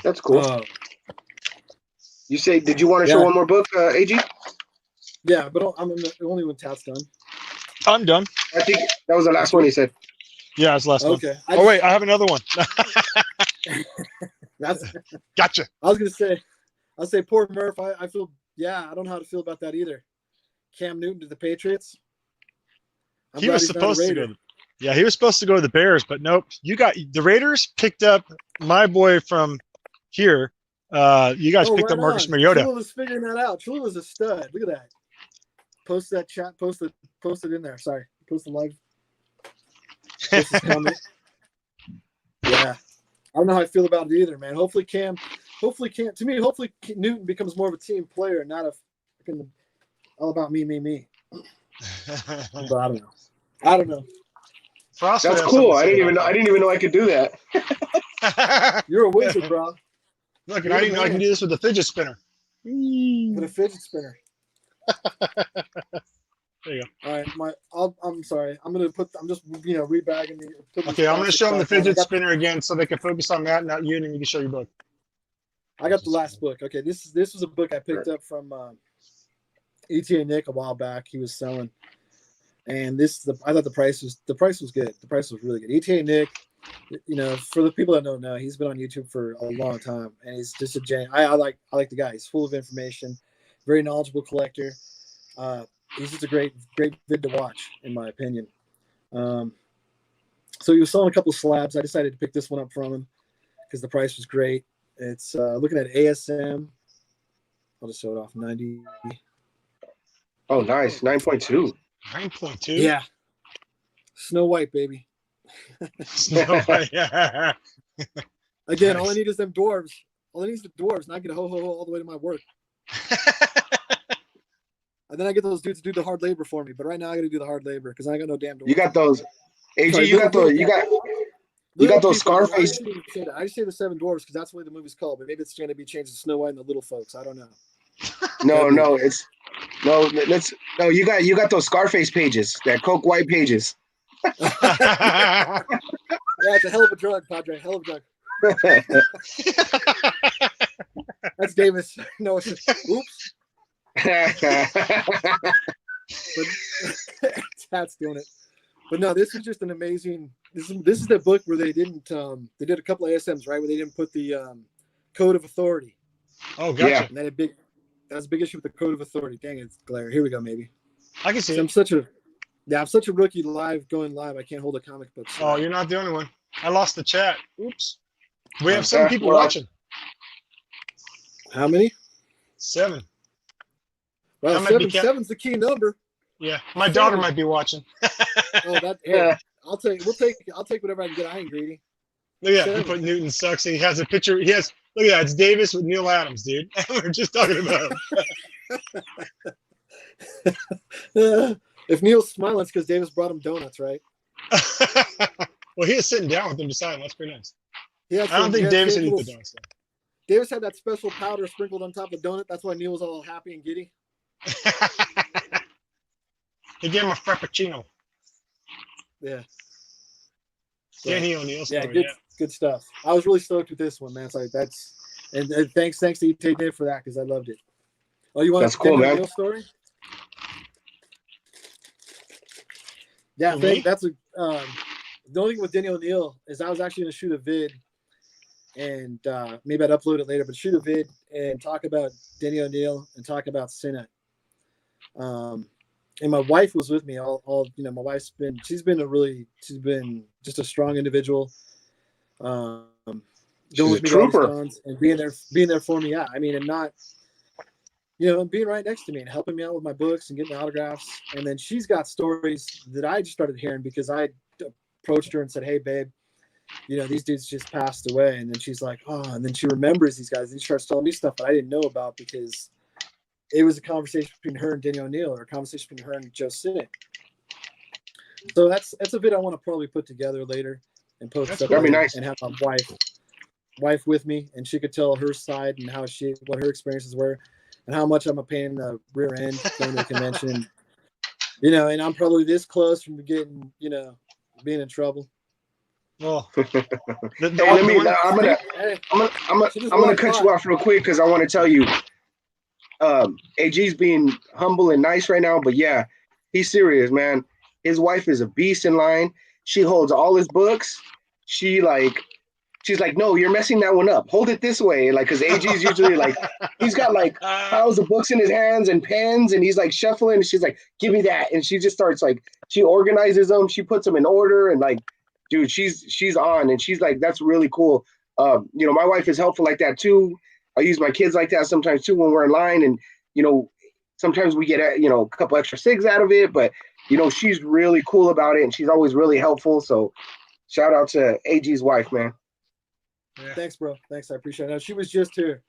That's cool. You say, did you want to show one more book, AG? Yeah, but I'm only when Tat's done. I'm done. I think that was the last one he said. Yeah, it's the last one. Okay. Wait, I have another one. Gotcha. I'll say poor Murph. I feel, I don't know how to feel about that either. Cam Newton to the Patriots. He was supposed to go. Yeah, he was supposed to go to the Bears, but nope. The Raiders picked up my boy from here. You guys picked up Marcus Mariota. Cholula's figuring that out. Cholula's a stud. Look at that. Post that chat. Post it in there. Sorry. Post the live. Post this comment. Yeah. I don't know how I feel about it either, man. Hopefully Newton becomes more of a team player, not a fucking all about me. But I don't know. That's cool. I didn't even know I could do that. You're a wizard, bro. Look, I didn't know I can do this with a fidget spinner. With a fidget spinner. There you go. All right, I'm sorry. I'm just rebagging the. Okay, I'm gonna show them the fidget spinner again, so they can focus on that, not you, and then you can show your book. I got the last book. Okay, this was a book I picked up from ETA Nick a while back. He was selling, and I thought the price was good. The price was really good. ETA Nick, you know, for the people that don't know, he's been on YouTube for a long time, and he's just a gen. I like the guy. He's full of information, very knowledgeable collector. He's just a great vid to watch, in my opinion. So he was selling a couple slabs. I decided to pick this one up from him because the price was great. It's looking at ASM. I'll just show it off. 90. Oh, nice. 9.2. 9.2. Yeah. Snow White, baby. Snow White. Yeah. Again, Nice. all I need is them dwarves. All I need is the dwarves, and I get ho all the way to my work. And then I get those dudes to do the hard labor for me. But right now I got to do the hard labor because I ain't got no damn dwarves. You got those. AG, Sorry, you got those. You got those Scarface. I just say the seven dwarves because that's the way the movie's called. But maybe it's going to be changed to Snow White and the little folks. I don't know. No, you got those Scarface pages, that Coke White pages. Yeah, it's a hell of a drug, Padre. Hell of a drug. That's Davis. No, it's just, oops. But Pat's doing it. But no, this is just an amazing. This is the book where they didn't. They did a couple of ASMs, right? Where they didn't put the code of authority. Oh, gotcha. Yeah. And that was a big issue with the code of authority. Dang it, it's glare. Here we go, maybe. I can see I'm it. such a rookie going live. I can't hold a comic book. Oh, you're not the only one. I lost the chat. Oops. We have 7 people watching. How many? 7. Well, That might be seven's the key number. Yeah, my daughter might be watching. Oh, that. Yeah. I'll take whatever I can get. I ain't greedy. Look at that. He 7. put Newton sucks. And he has a picture. Look at that. It's Davis with Neil Adams, dude. We were just talking about him. If Neil's smiling, it's because Davis brought him donuts, right? Well, he was sitting down with him beside him. That's pretty nice. Yeah. I don't think Davis would eat the donuts. Davis had that special powder sprinkled on top of the donut. That's why Neil was all happy and giddy. He gave him a frappuccino. Yeah. Danny O'Neill Yeah, story. good stuff. I was really stoked with this one, man. It's like and thanks to E.T. Nick for that because I loved it. Oh, you want That's cool, man. Story? Yeah, Me? that's a the only thing with Danny O'Neill is I was actually gonna shoot a vid and maybe I'd upload it later, but shoot a vid and talk about Danny O'Neill and talk about Sinnat. And my wife was with me all my wife's been just a strong individual. Going with me to all these cons and being there for me. Yeah. I mean, and not, being right next to me and helping me out with my books and getting autographs. And then she's got stories that I just started hearing because I approached her and said, "Hey babe, these dudes just passed away." And then she's like, "Oh," and then she remembers these guys and she starts telling me stuff that I didn't know about because it was a conversation between her and Danny O'Neill or a conversation between her and Joe Sinnott. So that's a vid I want to probably put together later and post stuff. That'd be nice. And have my wife with me, and she could tell her side and what her experiences were and how much I'm a pain in the rear end going to the convention. And I'm probably this close from getting, being in trouble. Well, I'm gonna cut you off real quick because I want to tell you, AG's being humble and nice right now, but yeah, he's serious, man. His wife is a beast in line. She holds all his books. She's like, "No, you're messing that one up. Hold it this way." Like, because AG's usually like, he's got like piles of books in his hands and pens, and he's like shuffling. And she's like, "Give me that," and she just starts like, she organizes them. She puts them in order, and like, dude, she's on, and she's like, that's really cool. My wife is helpful like that too. I use my kids like that sometimes too when we're in line, and sometimes we get a couple extra cigs out of it, but she's really cool about it, and she's always really helpful. So shout out to AG's wife, man. Yeah. Thanks, bro. Thanks, I appreciate it. She was just here.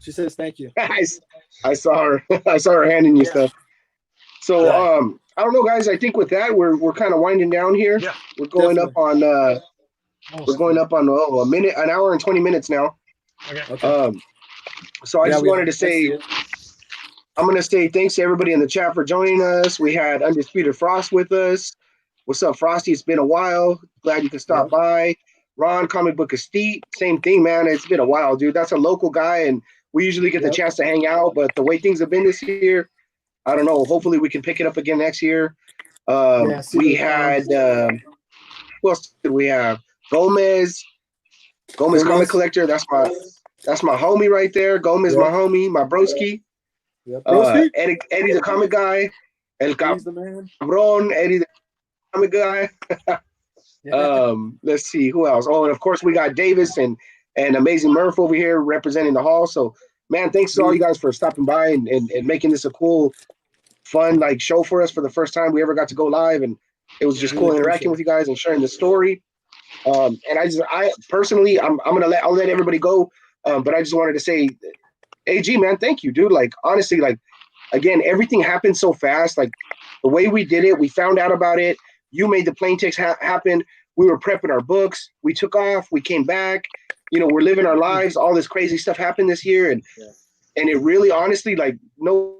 She says thank you. I saw her. I saw her handing you stuff. So I don't know, guys. I think with that we're kind of winding down here. Yeah, we're going up on an hour and 20 minutes now. Okay. So I just wanted to say, I'm going to say thanks to everybody in the chat for joining us. We had Undisputed Frost with us. What's up, Frosty? It's been a while. Glad you could stop by. Ron, Comic Book Estate, same thing, man. It's been a while, dude. That's a local guy, and we usually get the chance to hang out, but the way things have been this year, I don't know. Hopefully we can pick it up again next year. Yeah, We had who else did we have? Gomez Comic Collector. That's my homie right there. Gomez, my homie, my broski. Yep. Broski. Eddie the comic guy. He's the man. Cabron, Eddie the comic guy. Let's see who else. Oh, and of course we got Davis and Amazing Murph over here representing the hall. So man, thanks to all you guys for stopping by and making this a cool, fun like show for us for the first time we ever got to go live, and it was just cool interacting with you guys and sharing the story. And I personally, I'll let everybody go. But I just wanted to say, AG, man, thank you, dude. Like honestly, like again, everything happened so fast. Like the way we did it, we found out about it. You made the plane tickets happen. We were prepping our books. We took off. We came back. You know, we're living our lives. All this crazy stuff happened this year, and it really, honestly, like no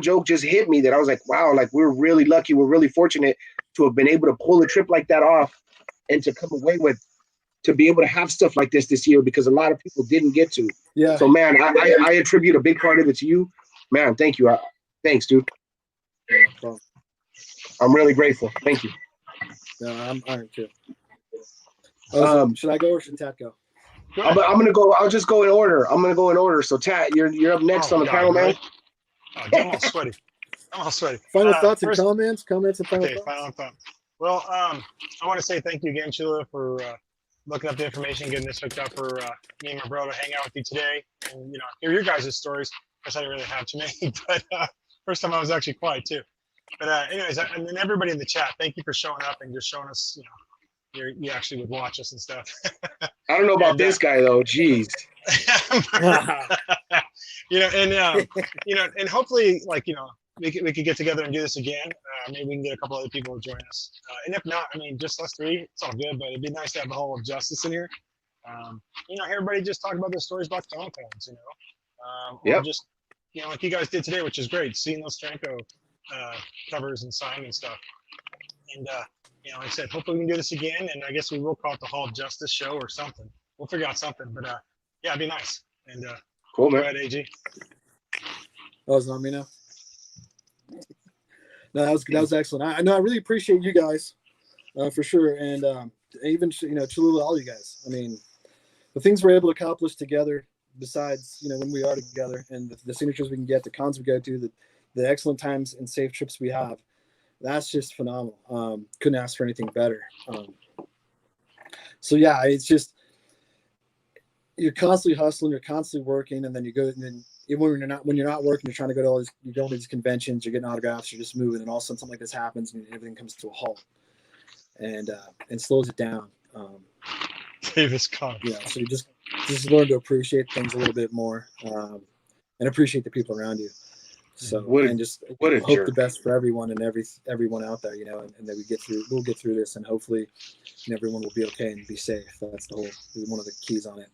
joke, just hit me that I was like, wow, like we're really lucky. We're really fortunate to have been able to pull a trip like that off, and to come away with, to be able to have stuff like this year, because a lot of people didn't get to. Yeah. So man, I attribute a big part of it to you, man. Thank you. Thanks, dude. I'm really grateful. Thank you. No, I'm honored too. Should I go or should Tat go? I'm gonna go. I'll just go in order. I'm gonna go in order. So Tat, you're up next on the panel, man. I'm all sweaty. Final thoughts and comments and final thoughts. Final thought. Well, I want to say thank you again, Chula, for looking up the information, getting this hooked up for me and my bro to hang out with you today, and hear your guys' stories. I guess I didn't really have too many, but first time I was actually quiet too. But anyways, and then everybody in the chat, thank you for showing up and just showing us, you actually would watch us and stuff. I don't know about this guy though. Jeez. And hopefully, we could get together and do this again. Maybe we can get a couple other people to join us. And if not, I mean, just us three, it's all good. But it'd be nice to have the whole of Justice in here. Everybody just talk about their stories about comic cons. Or just like you guys did today, which is great. Seeing those Steranko covers and sign and stuff. And like I said, hopefully we can do this again. And I guess we will call it the Hall of Justice show or something. We'll figure out something. But yeah, it'd be nice. And cool, man. Go ahead, AG. Oh, it's not me now. No, that was excellent. I really appreciate you guys, for sure, and even Cholula, all you guys. I mean, the things we're able to accomplish together, besides when we are together, and the signatures we can get, the cons we go to, the excellent times and safe trips we have, that's just phenomenal. Couldn't ask for anything better. So yeah, it's just you're constantly hustling, you're constantly working, and then you go and then. Even when you're not working, you're trying to go to all these, you're going to these conventions, you're getting autographs, you're just moving, and all of a sudden something like this happens and everything comes to a halt, and slows it down. Davis Con. Yeah, so you just learn to appreciate things a little bit more, and appreciate the people around you. So and just hope the best for everyone and everyone out there, and that we'll get through this, and hopefully everyone will be okay and be safe. That's one of the keys on it.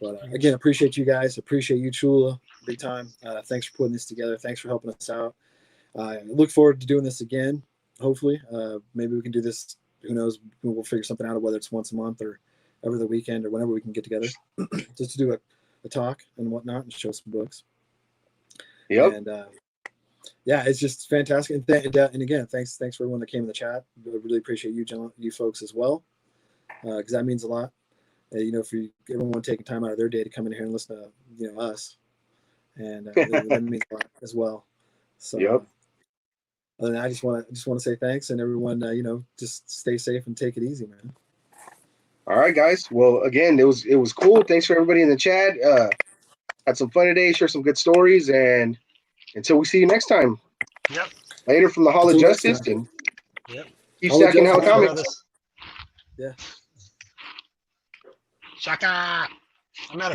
But again, appreciate you guys. Appreciate you, Chula, big time. Thanks for putting this together. Thanks for helping us out. Look forward to doing this again. Hopefully, maybe we can do this. Who knows? We'll figure something out, whether it's once a month or every other weekend or whenever we can get together, just to do a talk and whatnot and show some books. Yep. And yeah, it's just fantastic. And again, thanks for everyone that came in the chat. I really appreciate you folks as well, because that means a lot. For everyone taking time out of their day to come in here and listen to us, and that means a lot as well. So, other than that, I just want to say thanks, and everyone, just stay safe and take it easy, man. All right, guys. Well, again, it was cool. Thanks for everybody in the chat. Had some fun today. Share some good stories, and until we see you next time. Yep. Later from the Hall of Justice, and keep stacking Hell Comics. Yeah. Shaka. I'm out of